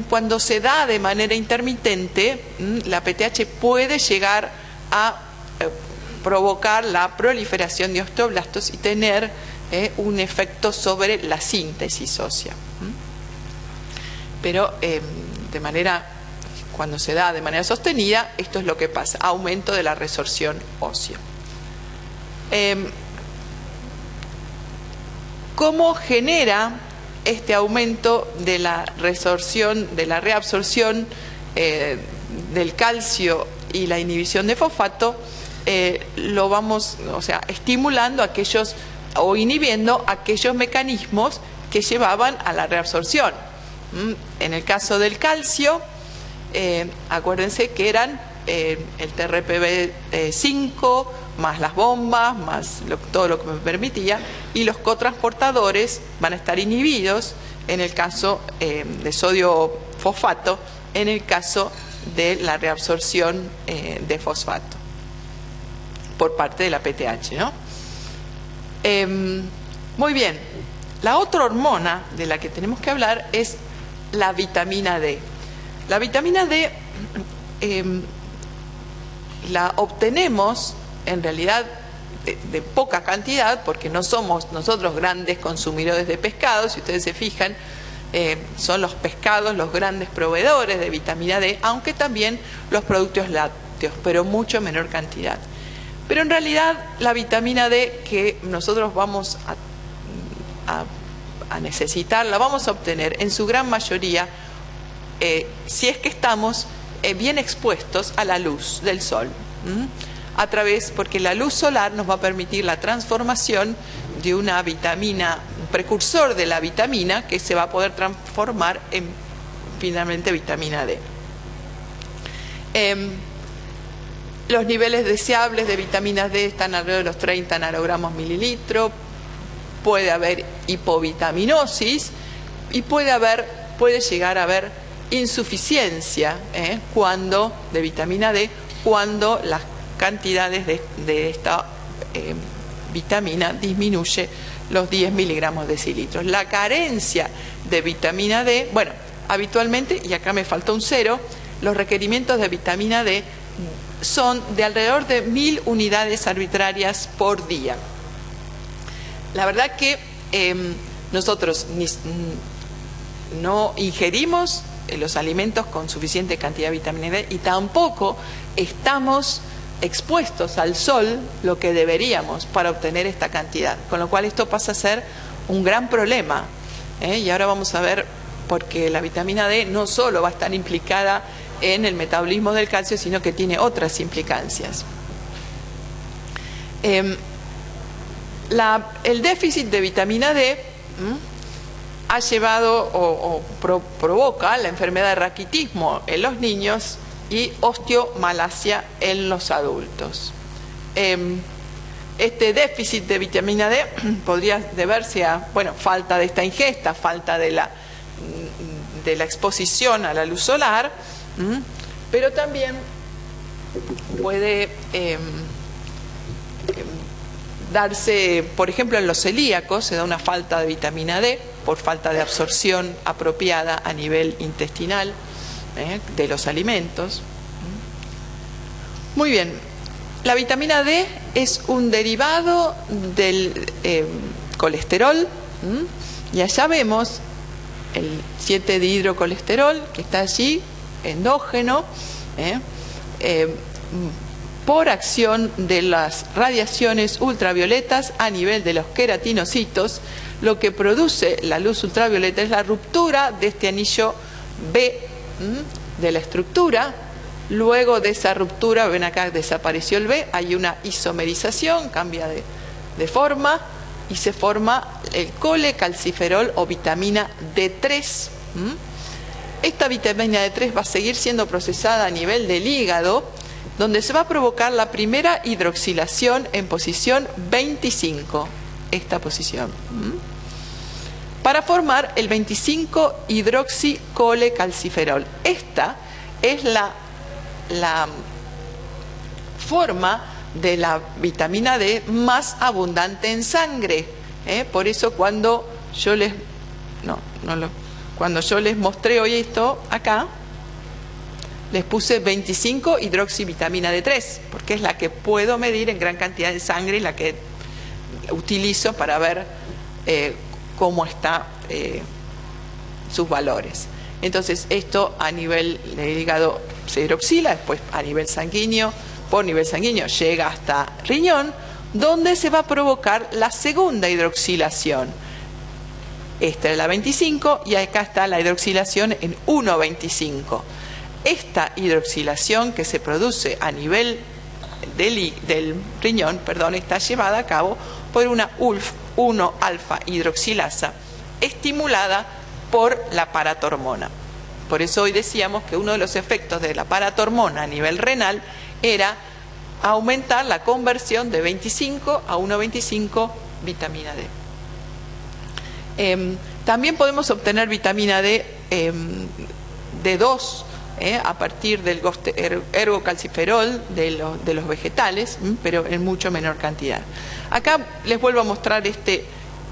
cuando se da de manera intermitente, la PTH puede llegar a provocar la proliferación de osteoblastos y tener un efecto sobre la síntesis ósea. Pero cuando se da de manera sostenida, esto es lo que pasa, aumento de la resorción ósea. ¿Cómo genera este aumento de la resorción, de la reabsorción del calcio y la inhibición de fosfato? Lo vamos, estimulando aquellos o inhibiendo aquellos mecanismos que llevaban a la reabsorción. En el caso del calcio, acuérdense que eran el TRPV5 más las bombas, más todo lo que me permitía, y los cotransportadores van a estar inhibidos en el caso de sodio fosfato, en el caso de la reabsorción de fosfato por parte de la PTH, ¿no? Muy bien, la otra hormona de la que tenemos que hablar es la vitamina D. La vitamina D la obtenemos en realidad de poca cantidad, porque no somos nosotros grandes consumidores de pescado. Si ustedes se fijan, son los pescados los grandes proveedores de vitamina D, aunque también los productos lácteos, pero mucho menor cantidad. Pero en realidad la vitamina D que nosotros vamos a necesitar, la vamos a obtener en su gran mayoría si es que estamos bien expuestos a la luz del sol, porque la luz solar nos va a permitir la transformación de una vitamina, un precursor de la vitamina, que se va a poder transformar en finalmente vitamina D. Los niveles deseables de vitamina D están alrededor de los 30 nanogramos mililitro. Puede haber hipovitaminosis y puede llegar a haber insuficiencia de vitamina D cuando las cantidades de esta vitamina disminuye los 10 miligramos decilitros. La carencia de vitamina D, bueno, habitualmente, y acá me faltó un 0, los requerimientos de vitamina D son de alrededor de 1000 unidades arbitrarias por día. La verdad que nosotros no ingerimos los alimentos con suficiente cantidad de vitamina D y tampoco estamos expuestos al sol lo que deberíamos para obtener esta cantidad, con lo cual esto pasa a ser un gran problema, y ahora vamos a ver por qué la vitamina D no solo va a estar implicada en el metabolismo del calcio, sino que tiene otras implicancias. El déficit de vitamina D ha llevado provoca la enfermedad de raquitismo en los niños y osteomalacia en los adultos. Este déficit de vitamina D podría deberse a, falta de esta ingesta, falta de la exposición a la luz solar, pero también puede darse, por ejemplo, en los celíacos se da una falta de vitamina D por falta de absorción apropiada a nivel intestinal de los alimentos. Muy bien, la vitamina D es un derivado del colesterol, y allá vemos el 7-dihidrocolesterol que está allí, endógeno, por acción de las radiaciones ultravioletas a nivel de los queratinocitos. Lo que produce la luz ultravioleta es la ruptura de este anillo B de la estructura. Luego de esa ruptura, ven acá, desapareció el B, hay una isomerización, cambia de forma y se forma el colecalciferol o vitamina D3. Esta vitamina D3 va a seguir siendo procesada a nivel del hígado, donde se va a provocar la primera hidroxilación en posición 25, esta posición, para formar el 25-hidroxicolecalciferol. Esta es la forma de la vitamina D más abundante en sangre. Por eso cuando yo les mostré hoy esto acá, les puse 25 hidroxivitamina D3, porque es la que puedo medir en gran cantidad de sangre y la que utilizo para ver cómo está sus valores. Entonces esto a nivel del hígado se hidroxila, después a nivel sanguíneo, por nivel sanguíneo llega hasta riñón, donde se va a provocar la segunda hidroxilación. Esta es la 25 y acá está la hidroxilación en 1,25. Esta hidroxilación que se produce a nivel del riñón, está llevada a cabo por una ULF1-alfa hidroxilasa estimulada por la paratormona. Por eso hoy decíamos que uno de los efectos de la paratormona a nivel renal era aumentar la conversión de 25 a 1,25 vitamina D. También podemos obtener vitamina D D2 a partir del ergocalciferol de los vegetales, pero en mucho menor cantidad. Acá les vuelvo a mostrar este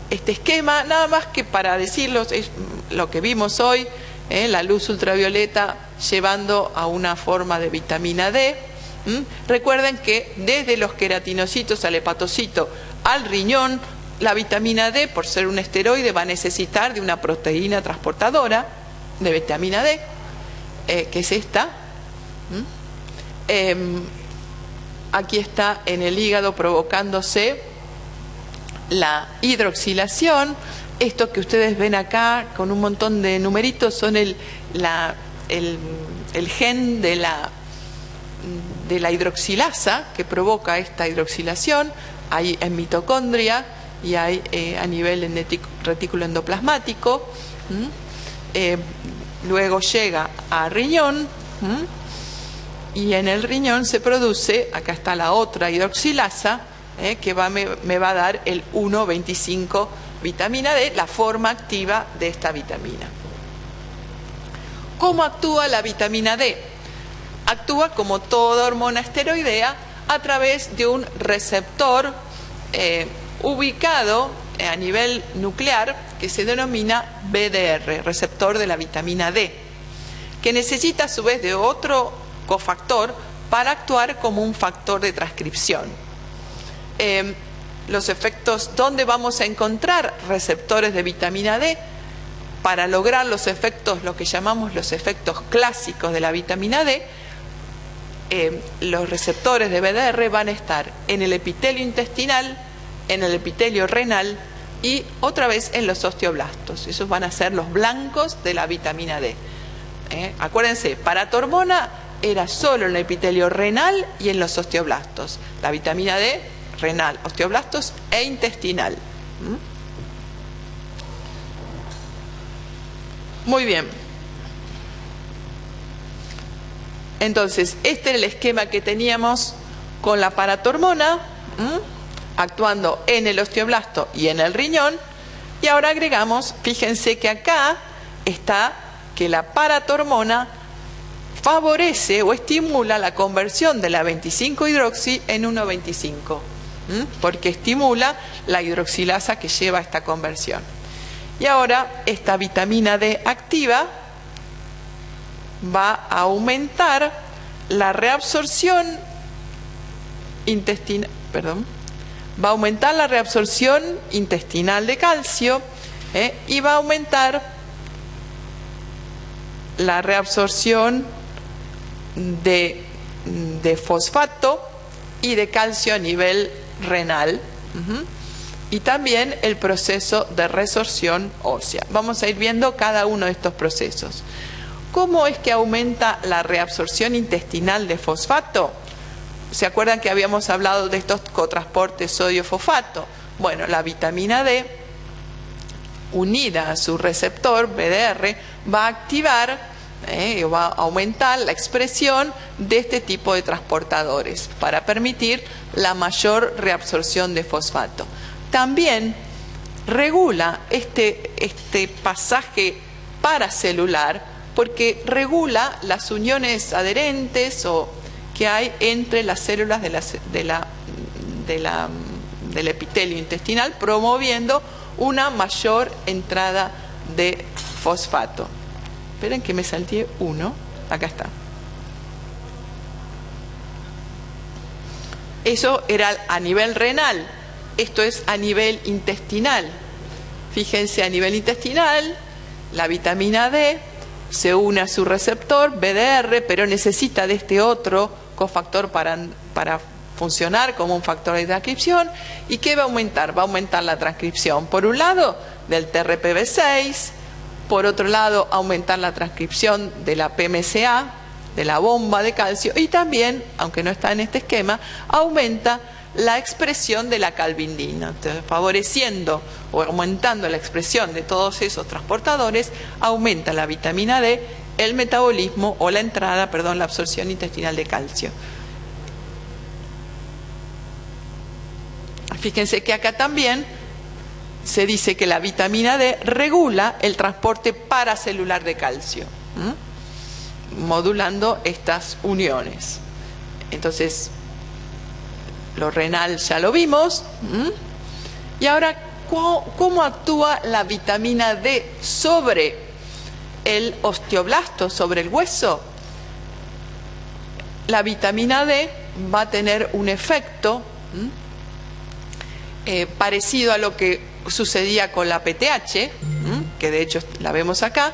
esquema, nada más que para decirlos, es lo que vimos hoy, la luz ultravioleta llevando a una forma de vitamina D. Recuerden que desde los queratinocitos al hepatocito al riñón, la vitamina D, por ser un esteroide, va a necesitar de una proteína transportadora de vitamina D, que es esta. Aquí está en el hígado provocándose la hidroxilación, Esto que ustedes ven acá con un montón de numeritos son el gen de la hidroxilasa que provoca esta hidroxilación. Hay en mitocondria y hay a nivel en retículo endoplasmático. Luego llega a riñón. Y en el riñón se produce, acá está la otra hidroxilasa, que me va a dar el 1,25 vitamina D, la forma activa de esta vitamina. ¿Cómo actúa la vitamina D? Actúa como toda hormona esteroidea a través de un receptor ubicado a nivel nuclear que se denomina BDR, receptor de la vitamina D, que necesita a su vez de otro cofactor para actuar como un factor de transcripción. Los efectos, ¿dónde vamos a encontrar receptores de vitamina D? Para lograr los efectos, lo que llamamos los efectos clásicos de la vitamina D, los receptores de BDR van a estar en el epitelio intestinal, en el epitelio renal y otra vez en los osteoblastos. Esos van a ser los blancos de la vitamina D. Acuérdense, paratormona era solo en el epitelio renal y en los osteoblastos. La vitamina D, renal, osteoblastos e intestinal. Muy bien. Entonces, este era el esquema que teníamos con la paratormona, actuando en el osteoblasto y en el riñón. Y ahora agregamos, fíjense que acá está que la paratormona favorece o estimula la conversión de la 25-hidroxi en 1,25, porque estimula la hidroxilasa que lleva a esta conversión. Y ahora esta vitamina D activa va a aumentar la reabsorción intestinal, va a aumentar la reabsorción intestinal de calcio y va a aumentar la reabsorción de fosfato y de calcio a nivel renal, y también el proceso de resorción ósea. Vamos a ir viendo cada uno de estos procesos. ¿Cómo es que aumenta la reabsorción intestinal de fosfato? ¿Se acuerdan que habíamos hablado de estos cotransportes sodio-fosfato? Bueno, la vitamina D, unida a su receptor BDR, va a activar, va a aumentar la expresión de este tipo de transportadores para permitir la mayor reabsorción de fosfato. También regula este pasaje paracelular porque regula las uniones adherentes o que hay entre las células del epitelio intestinal, promoviendo una mayor entrada de fosfato. Esperen que me salté uno. Acá está. Eso era a nivel renal. Esto es a nivel intestinal. Fíjense, a nivel intestinal, la vitamina D se une a su receptor BDR, pero necesita de este otro cofactor para funcionar como un factor de transcripción. ¿Y qué va a aumentar? Va a aumentar la transcripción, por un lado, del TRPV6, por otro lado, aumentar la transcripción de la PMCA, de la bomba de calcio, y también, aunque no está en este esquema, aumenta la expresión de la calvindina. Entonces, favoreciendo o aumentando la expresión de todos esos transportadores, aumenta la vitamina D, el metabolismo o la entrada, la absorción intestinal de calcio. Fíjense que acá también se dice que la vitamina D regula el transporte paracelular de calcio, modulando estas uniones. Entonces, lo renal ya lo vimos. Y ahora, ¿cómo actúa la vitamina D sobre el osteoblasto, sobre el hueso? La vitamina D va a tener un efecto parecido a lo que sucedía con la PTH, que de hecho la vemos acá.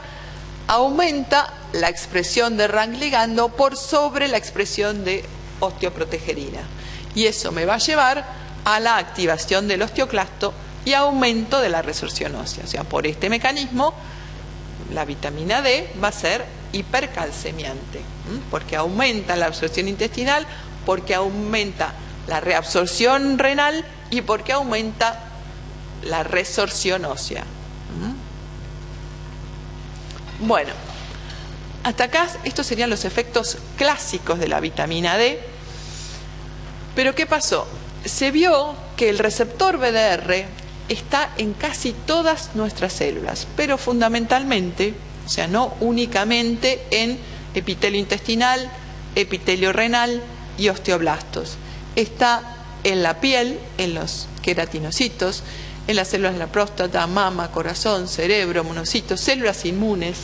Aumenta la expresión de RANK ligando por sobre la expresión de osteoprotegerina. Y eso me va a llevar a la activación del osteoclasto y aumento de la resorción ósea. O sea, por este mecanismo, la vitamina D va a ser hipercalcemiante, porque aumenta la absorción intestinal, porque aumenta la reabsorción renal y porque aumenta la resorción ósea. Bueno, hasta acá estos serían los efectos clásicos de la vitamina D. Pero ¿qué pasó? Se vio que el receptor BDR está en casi todas nuestras células, pero fundamentalmente, o sea, no únicamente en epitelio intestinal, epitelio renal y osteoblastos. Está en la piel, en los queratinocitos, en las células de la próstata, mama, corazón, cerebro, monocitos, células inmunes.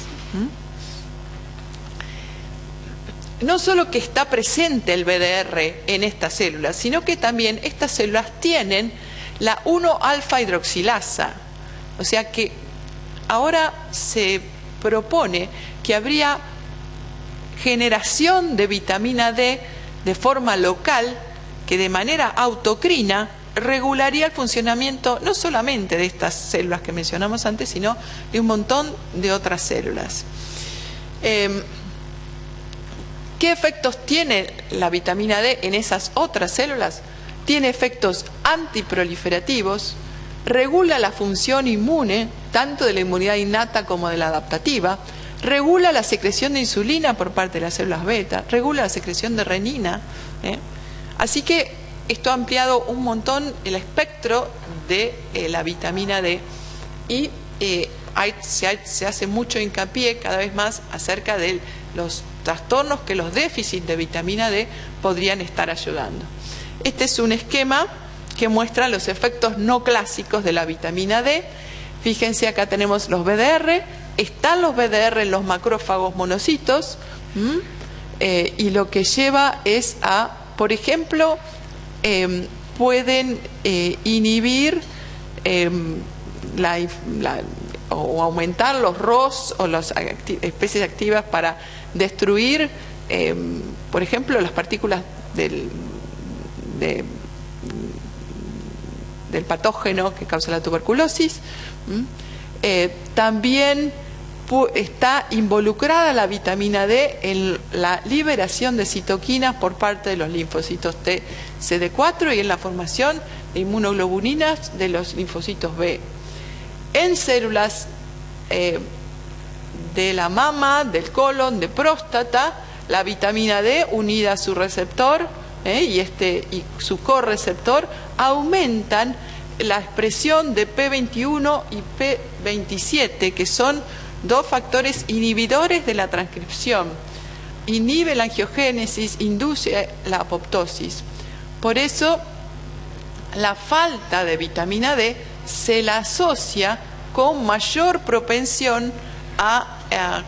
No solo que está presente el BDR en estas células, sino que también estas células tienen la 1-alfa hidroxilasa. O sea que ahora se propone que habría generación de vitamina D de forma local que de manera autocrina regularía el funcionamiento no solamente de estas células que mencionamos antes, sino de un montón de otras células. ¿Qué efectos tiene la vitamina D en esas otras células? Tiene efectos antiproliferativos, regula la función inmune, tanto de la inmunidad innata como de la adaptativa, regula la secreción de insulina por parte de las células beta, regula la secreción de renina. Así que esto ha ampliado un montón el espectro de la vitamina D y se hace mucho hincapié cada vez más acerca de los trastornos que los déficits de vitamina D podrían estar ayudando. Este es un esquema que muestra los efectos no clásicos de la vitamina D. Fíjense, acá tenemos los BDR, están los BDR en los macrófagos monocitos, y lo que lleva es a, por ejemplo, pueden inhibir o aumentar los ROS o las especies activas para destruir, por ejemplo, las partículas del patógeno que causa la tuberculosis. También está involucrada la vitamina D en la liberación de citoquinas por parte de los linfocitos T, CD4 y en la formación de inmunoglobulinas de los linfocitos B. En células de la mama, del colon, de próstata, la vitamina D unida a su receptor y su correceptor aumentan la expresión de P21 y P27, que son dos factores inhibidores de la transcripción. Inhibe la angiogénesis, induce la apoptosis. Por eso, la falta de vitamina D se la asocia con mayor propensión a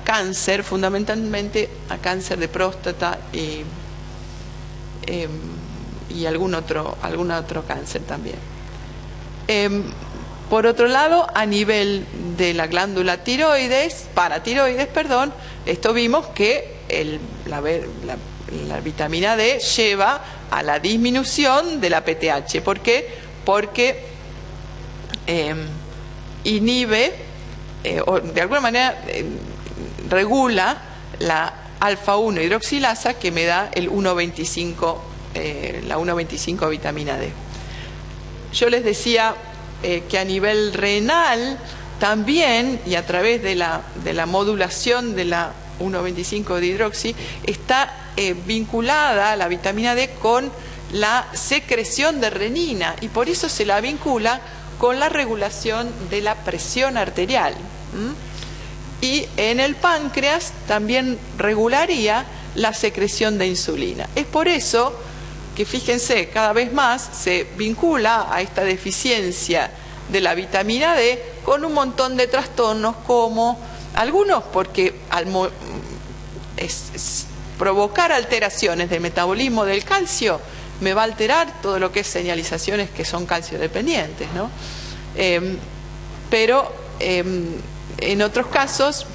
cáncer, fundamentalmente a cáncer de próstata y algún otro cáncer también. Por otro lado, a nivel de la glándula paratiroides, esto vimos que la vitamina D lleva a la disminución de la PTH. ¿Por qué? Porque inhibe, o de alguna manera regula la alfa-1 hidroxilasa que me da el 1,25, la 1,25 vitamina D. Yo les decía que a nivel renal también, y a través de la modulación de la 1,25 de hidroxi, está vinculada la vitamina D con la secreción de renina, y por eso se la vincula con la regulación de la presión arterial. Y en el páncreas también regularía la secreción de insulina. Es por eso que, fíjense, cada vez más se vincula a esta deficiencia de la vitamina D con un montón de trastornos, como algunos porque provocar alteraciones del metabolismo del calcio me va a alterar todo lo que es señalizaciones que son calcio dependientes, ¿no? Pero en otros casos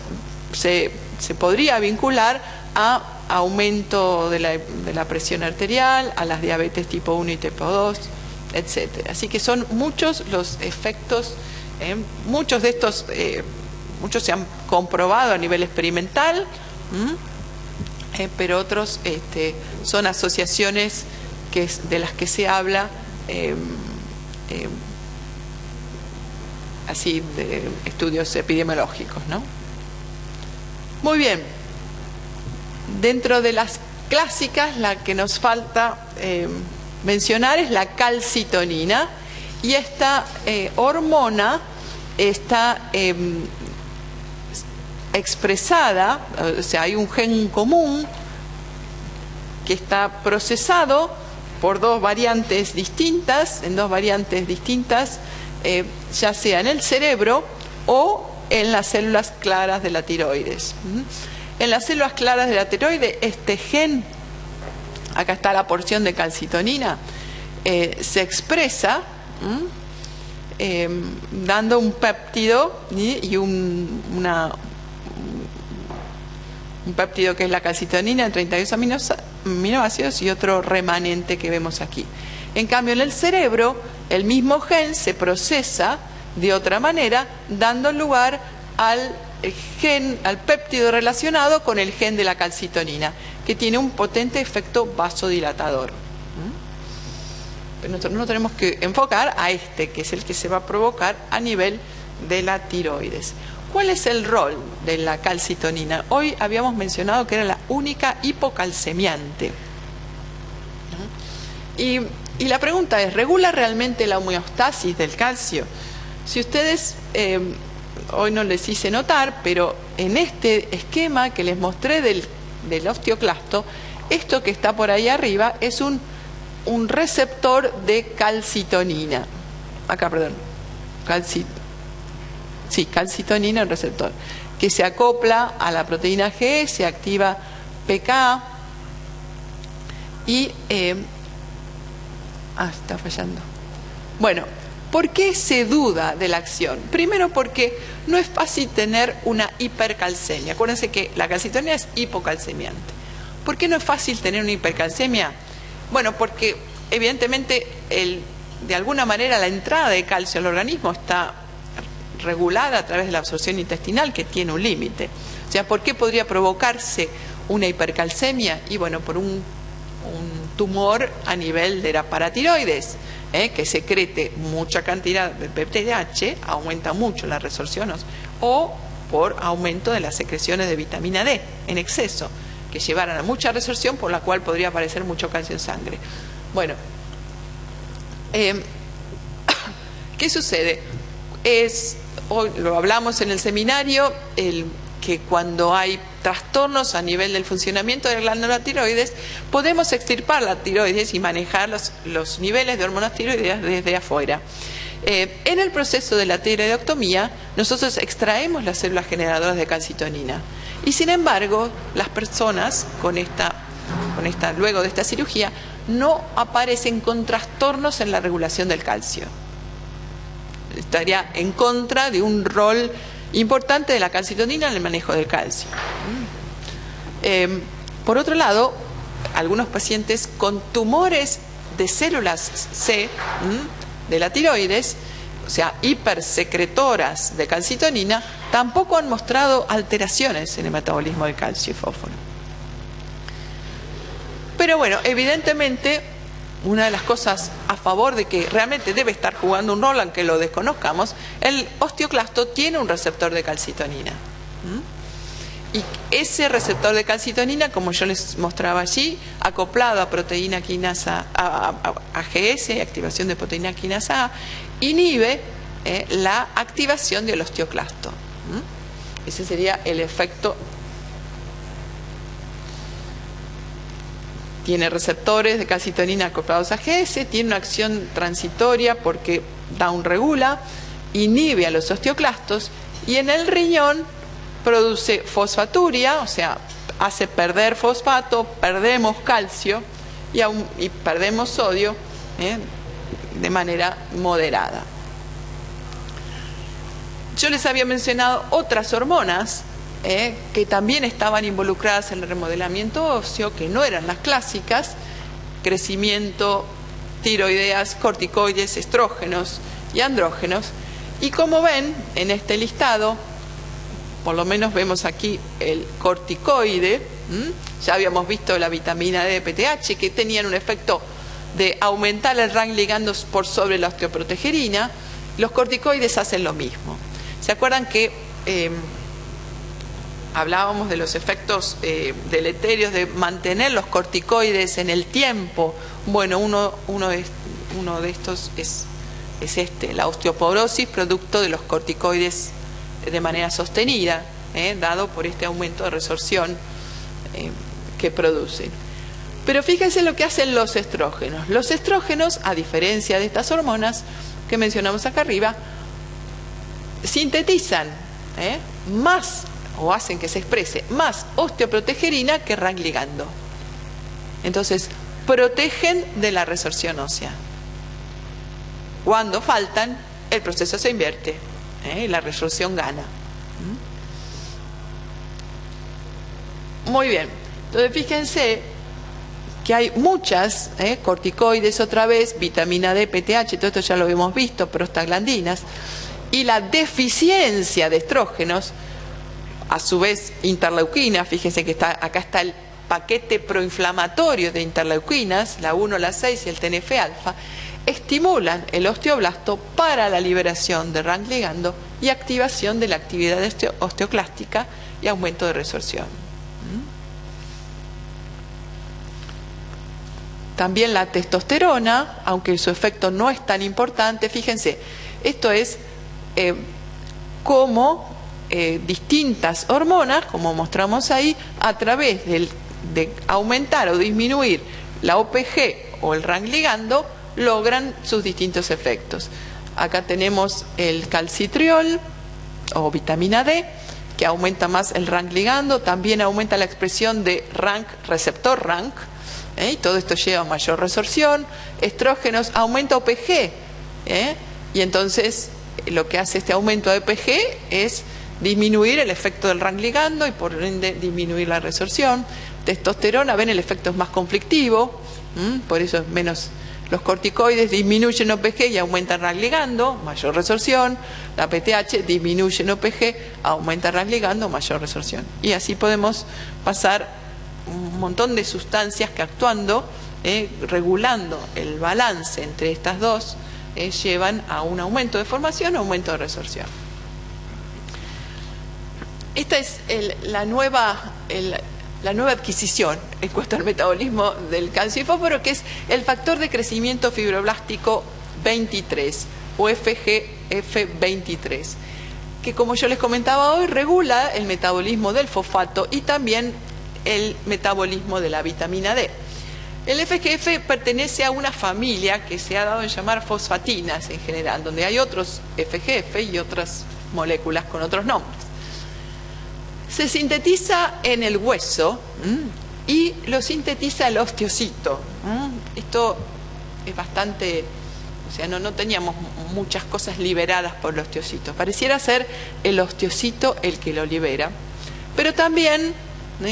se podría vincular a aumento de la presión arterial, a las diabetes tipo 1 y tipo 2, etcétera. Así que son muchos los efectos, muchos de estos, muchos se han comprobado a nivel experimental, pero otros son asociaciones de las que se habla así de estudios epidemiológicos, ¿no? Muy bien. Dentro de las clásicas, la que nos falta mencionar es la calcitonina, y esta hormona está expresada, o sea, hay un gen común que está procesado por dos variantes distintas, ya sea en el cerebro o en las células claras de la tiroides. En las células claras de la tiroides, este gen, acá está la porción de calcitonina, se expresa dando un péptido y un péptido que es la calcitonina, 32 aminoácidos, y otro remanente que vemos aquí. En cambio, en el cerebro, el mismo gen se procesa de otra manera, dando lugar al péptido relacionado con el gen de la calcitonina, que tiene un potente efecto vasodilatador. Pero nosotros nos tenemos que enfocar a este, que es el que se va a provocar a nivel de la tiroides. ¿Cuál es el rol de la calcitonina? Hoy habíamos mencionado que era la única hipocalcemiante. Y la pregunta es, ¿regula realmente la homeostasis del calcio? Si ustedes, hoy no les hice notar, pero en este esquema que les mostré del osteoclasto, esto que está por ahí arriba es un receptor de calcitonina. Acá, perdón. Calcitonina, el receptor, que se acopla a la proteína G, se activa PK y... está fallando. Bueno, ¿por qué se duda de la acción? Primero porque no es fácil tener una hipercalcemia. Acuérdense que la calcitonina es hipocalcemiante. ¿Por qué no es fácil tener una hipercalcemia? Bueno, porque evidentemente de alguna manera la entrada de calcio al organismo está regulada a través de la absorción intestinal, que tiene un límite. O sea, ¿por qué podría provocarse una hipercalcemia? Y bueno, por un tumor a nivel de la paratiroides, que secrete mucha cantidad de PTH, aumenta mucho la resorción, o por aumento de las secreciones de vitamina D en exceso, que llevaran a mucha resorción, por la cual podría aparecer mucho calcio en sangre. Bueno, ¿qué sucede? Hoy lo hablamos en el seminario, que cuando hay trastornos a nivel del funcionamiento de la glándula tiroides, podemos extirpar la tiroides y manejar los niveles de hormonas tiroideas desde afuera. En el proceso de la tiroidectomía, nosotros extraemos las células generadoras de calcitonina. Y sin embargo, las personas luego de esta cirugía no aparecen con trastornos en la regulación del calcio. Estaría en contra de un rol importante de la calcitonina en el manejo del calcio. Por otro lado, algunos pacientes con tumores de células C de la tiroides, o sea, hipersecretoras de calcitonina, tampoco han mostrado alteraciones en el metabolismo del calcio y fósforo. Pero bueno, evidentemente, una de las cosas a favor de que realmente debe estar jugando un rol, aunque lo desconozcamos, el osteoclasto tiene un receptor de calcitonina. Y ese receptor de calcitonina, como yo les mostraba allí, acoplado a proteína quinasa, a GS, activación de proteína quinasa A, inhibe la activación del osteoclasto. Ese sería el efecto. Tiene receptores de calcitonina acoplados a GS, tiene una acción transitoria porque downregula, inhibe a los osteoclastos, y en el riñón produce fosfaturia, o sea, hace perder fosfato, perdemos calcio y perdemos sodio de manera moderada. Yo les había mencionado otras hormonas que también estaban involucradas en el remodelamiento óseo, que no eran las clásicas: crecimiento tiroideas, corticoides, estrógenos y andrógenos. Y como ven en este listado, por lo menos vemos aquí el corticoide, ya habíamos visto la vitamina D, PTH, que tenían un efecto de aumentar el RANK ligando por sobre la osteoprotegerina. Los corticoides hacen lo mismo. ¿Se acuerdan que hablábamos de los efectos deleterios de mantener los corticoides en el tiempo? Bueno, uno de estos es la osteoporosis, producto de los corticoides de manera sostenida, dado por este aumento de resorción que producen. Pero fíjense lo que hacen los estrógenos. Los estrógenos, a diferencia de estas hormonas que mencionamos acá arriba, sintetizan más, o hacen que se exprese más osteoprotegerina que RANK ligando. Entonces, protegen de la resorción ósea. Cuando faltan, el proceso se invierte, y la resorción gana. Muy bien. Entonces, fíjense que hay muchas corticoides otra vez, vitamina D, PTH, todo esto ya lo hemos visto, prostaglandinas, y la deficiencia de estrógenos, a su vez interleuquina, fíjense que acá está el paquete proinflamatorio de interleuquinas, la 1, la 6 y el TNF-alfa, estimulan el osteoblasto para la liberación de RANK ligando y activación de la actividad osteoclástica y aumento de resorción. También la testosterona, aunque su efecto no es tan importante, fíjense, esto es cómo distintas hormonas, como mostramos ahí, a través de aumentar o disminuir la OPG o el RANK ligando, logran sus distintos efectos. Acá tenemos el calcitriol o vitamina D, que aumenta más el RANK ligando, también aumenta la expresión de RANK, receptor RANK, y todo esto lleva a mayor resorción. Estrógenos aumenta OPG, y entonces lo que hace este aumento de OPG es disminuir el efecto del RANK ligando y por ende disminuir la resorción. Testosterona, ven, el efecto es más conflictivo, por eso es menos. Los corticoides disminuyen OPG y aumentan RANK ligando, mayor resorción. La PTH disminuye OPG, aumenta RANK ligando, mayor resorción. Y así podemos pasar un montón de sustancias que actuando, regulando el balance entre estas dos, llevan a un aumento de formación o aumento de resorción. Esta es la nueva adquisición en cuanto al metabolismo del calcio y fósforo, que es el factor de crecimiento fibroblástico 23 o FGF23, que, como yo les comentaba hoy, regula el metabolismo del fosfato y también el metabolismo de la vitamina D. El FGF pertenece a una familia que se ha dado en llamar fosfatinas en general, donde hay otros FGF y otras moléculas con otros nombres. Se sintetiza en el hueso y lo sintetiza el osteocito. Esto es bastante, o sea, no teníamos muchas cosas liberadas por el osteocito. Pareciera ser el osteocito el que lo libera, pero también,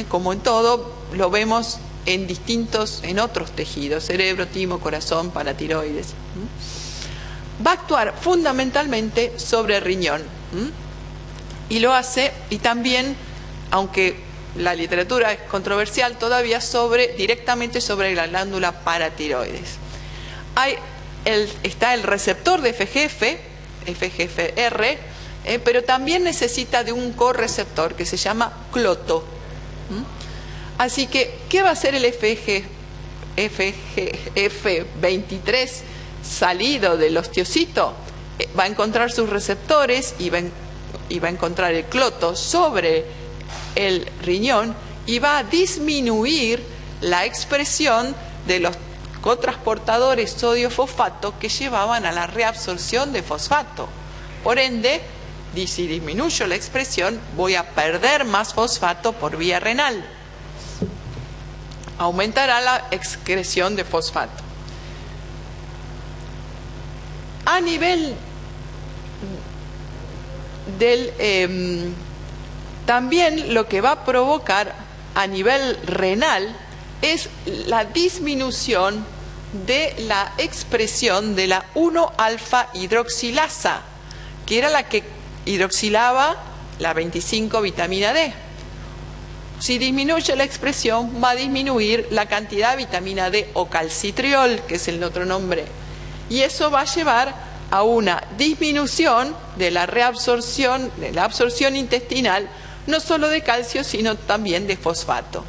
como en todo, lo vemos en otros tejidos, cerebro, timo, corazón, paratiroides. Va a actuar fundamentalmente sobre el riñón. Y lo hace, y también, aunque la literatura es controversial todavía, directamente sobre la glándula paratiroides. Está el receptor de FGFR, pero también necesita de un correceptor que se llama cloto. Así que, ¿qué va a hacer el FGF23 salido del osteocito? Va a encontrar sus receptores y va a encontrar el cloto sobre el riñón y va a disminuir la expresión de los cotransportadores sodio-fosfato que llevaban a la reabsorción de fosfato. Por ende, si disminuyo la expresión, voy a perder más fosfato por vía renal. Aumentará la excreción de fosfato. A nivel también lo que va a provocar a nivel renal es la disminución de la expresión de la 1-alfa hidroxilasa, que era la que hidroxilaba la 25 vitamina D. Si disminuye la expresión, va a disminuir la cantidad de vitamina D o calcitriol, que es el otro nombre, y eso va a llevar a una disminución de la reabsorción, de la absorción intestinal, no solo de calcio, sino también de fosfato.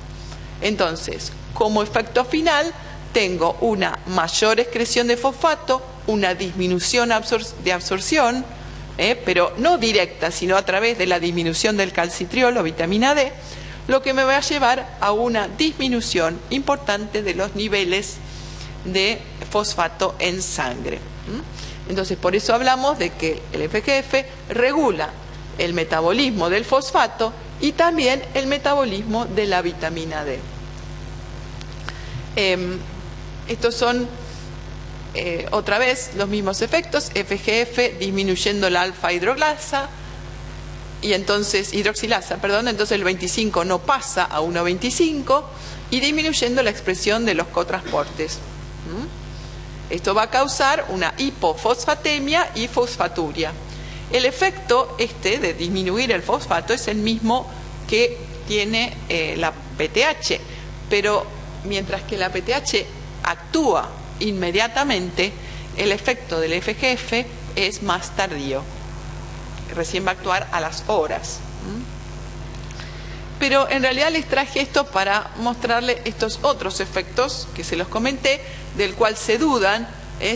Entonces, como efecto final, tengo una mayor excreción de fosfato, una disminución de absorción, pero no directa, sino a través de la disminución del calcitriol o vitamina D, lo que me va a llevar a una disminución importante de los niveles de fosfato en sangre. Entonces, por eso hablamos de que el FGF regula el metabolismo del fosfato y también el metabolismo de la vitamina D. Estos son otra vez los mismos efectos. FGF disminuyendo la alfa hidroxilasa, y entonces entonces el 25 no pasa a 1,25 y disminuyendo la expresión de los cotransportes. Esto va a causar una hipofosfatemia y fosfaturia. El efecto de disminuir el fosfato es el mismo que tiene la PTH, pero mientras que la PTH actúa inmediatamente, el efecto del FGF es más tardío. Recién va a actuar a las horas. Pero en realidad les traje esto para mostrarles estos otros efectos que se los comenté, del cual se dudan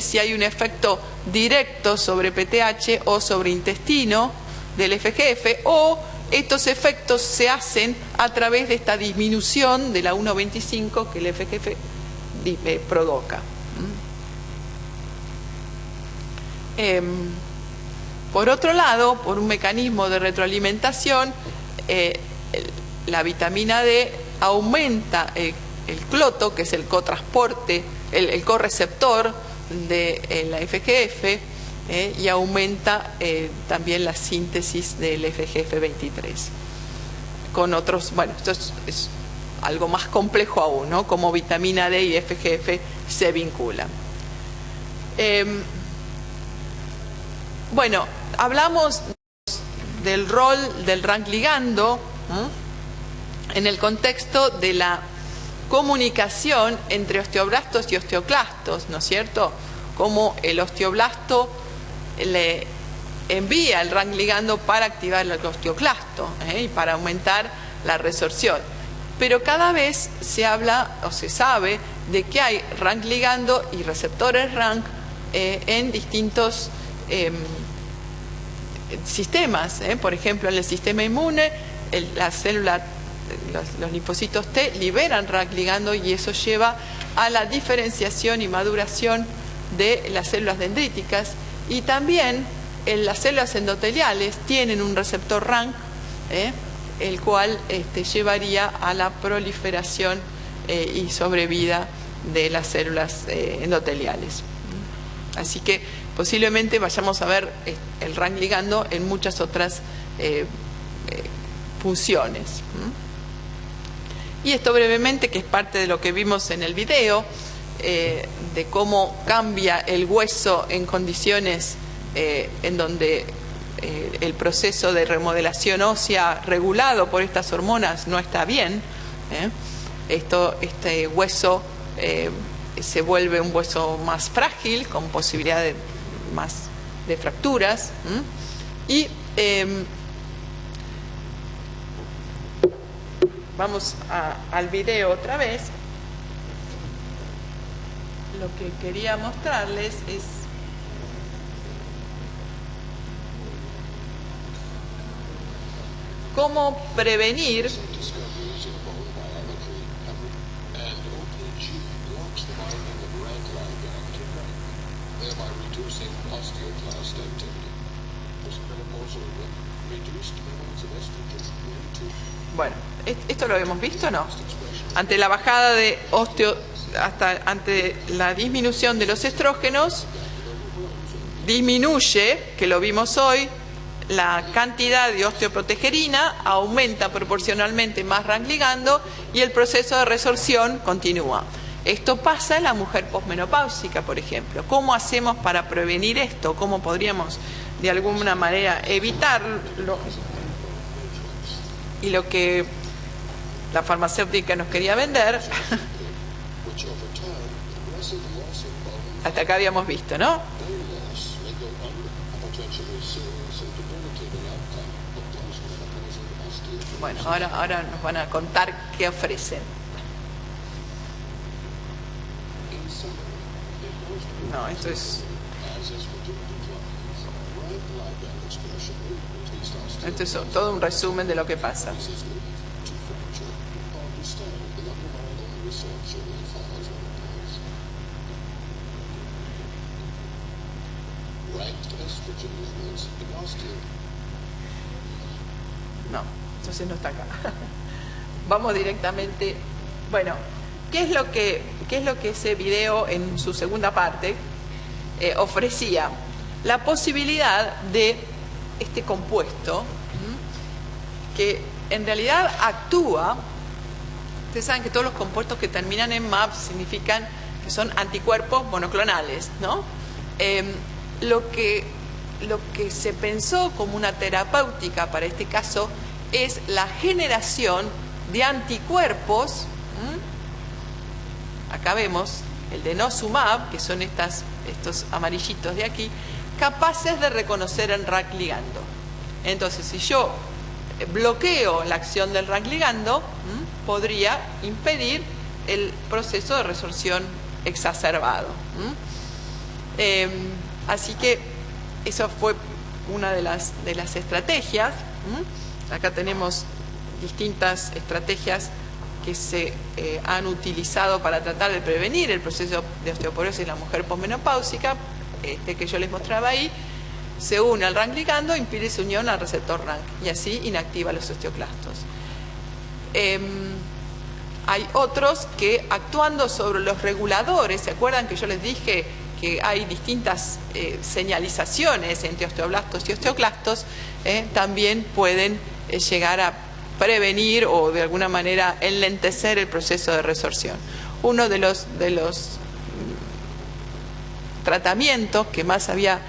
si hay un efecto directo sobre PTH o sobre intestino del FGF, o estos efectos se hacen a través de esta disminución de la 1,25 que el FGF provoca. Por otro lado, por un mecanismo de retroalimentación, la vitamina D aumenta el cloto, que es el cotransporte, el correceptor de la FGF, y aumenta también la síntesis del FGF23. Con otros, bueno, esto es algo más complejo aún, ¿no? Como vitamina D y FGF se vinculan. Bueno, hablamos del rol del RANK ligando en el contexto de la comunicación entre osteoblastos y osteoclastos, ¿no es cierto? Como el osteoblasto le envía el RANK ligando para activar el osteoclasto y para aumentar la resorción. Pero cada vez se habla o se sabe de que hay RANK ligando y receptores RANK en distintos sistemas. Por ejemplo, en el sistema inmune, las células, los linfocitos T liberan RANK ligando y eso lleva a la diferenciación y maduración de las células dendríticas, y también en las células endoteliales tienen un receptor RANK, el cual llevaría a la proliferación y sobrevida de las células endoteliales. Así que posiblemente vayamos a ver el RANK ligando en muchas otras funciones. Y esto brevemente, que es parte de lo que vimos en el video, de cómo cambia el hueso en condiciones en donde el proceso de remodelación ósea regulado por estas hormonas no está bien. Este hueso se vuelve un hueso más frágil, con posibilidad de fracturas. Y vamos al video otra vez. Lo que quería mostrarles es cómo prevenir Bueno, esto lo hemos visto, ¿no? Ante la bajada de ante la disminución de los estrógenos, disminuye, que lo vimos hoy, la cantidad de osteoprotegerina, aumenta proporcionalmente más RANK ligando y el proceso de resorción continúa. Esto pasa en la mujer posmenopáusica, por ejemplo. ¿Cómo hacemos para prevenir esto? ¿Cómo podríamos de alguna manera evitarlo? Y lo que la farmacéutica nos quería vender, hasta acá habíamos visto, ¿no? Bueno, ahora nos van a contar qué ofrecen. No, esto es todo un resumen de lo que pasa. No, entonces no está acá. Vamos directamente. Bueno, ¿qué es lo que ese video en su segunda parte ofrecía? La posibilidad de este compuesto que en realidad actúa. Ustedes saben que todos los compuestos que terminan en MAP significan que son anticuerpos monoclonales, ¿no? Lo que se pensó como una terapéutica para este caso es la generación de anticuerpos. Acá vemos el denosumab, que son estos amarillitos de aquí, capaces de reconocer el RAC ligando. Entonces, si yo bloqueo la acción del RAC ligando, podría impedir el proceso de resorción exacerbado. Así que eso fue una de las estrategias. Acá tenemos distintas estrategias que se han utilizado para tratar de prevenir el proceso de osteoporosis en la mujer posmenopáusica. Que yo les mostraba ahí, se une al RANK ligando, impide su unión al receptor RANK y así inactiva los osteoclastos. Hay otros que, actuando sobre los reguladores, ¿se acuerdan que yo les dije que hay distintas señalizaciones entre osteoblastos y osteoclastos? También pueden llegar a prevenir o de alguna manera enlentecer el proceso de resorción. Uno de los tratamientos que más había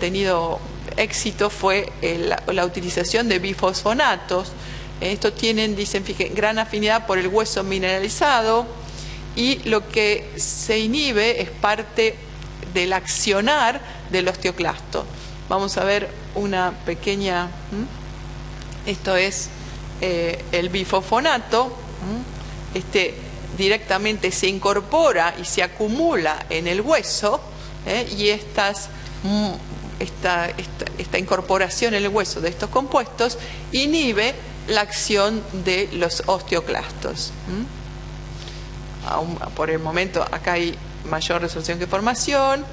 tenido éxito fue la utilización de bifosfonatos. Estos tienen, dicen, fíjense, gran afinidad por el hueso mineralizado, y lo que se inhibe es parte del accionar del osteoclasto. Vamos a ver una pequeña. Esto es el bifosfonato. Directamente se incorpora y se acumula en el hueso, y esta incorporación en el hueso de estos compuestos inhibe la acción de los osteoclastos. Por el momento acá hay mayor resorción que formación,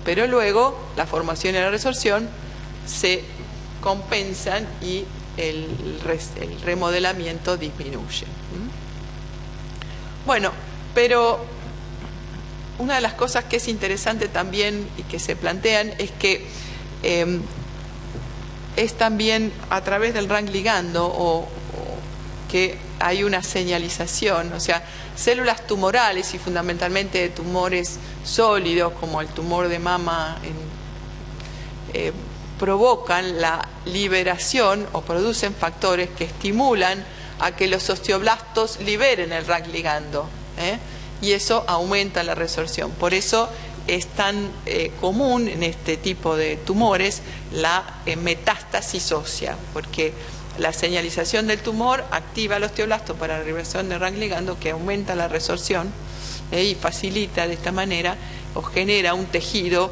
pero luego la formación y la resorción se compensan y el remodelamiento disminuye. Bueno, pero una de las cosas que es interesante también y que se plantean es que es también a través del RANK ligando o que hay una señalización, o sea, células tumorales y fundamentalmente tumores sólidos como el tumor de mama provocan la liberación o producen factores que estimulan a que los osteoblastos liberen el RANK ligando, y eso aumenta la resorción. Por eso es tan común en este tipo de tumores la metástasis ósea, porque la señalización del tumor activa el osteoblasto para la liberación del RANK ligando, que aumenta la resorción y facilita de esta manera o genera un tejido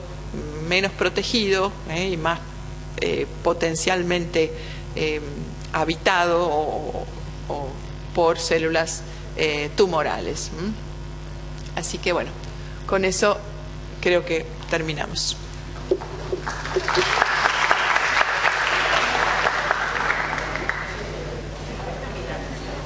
menos protegido y más potencialmente habitado o por células tumorales. Así que bueno, con eso creo que terminamos.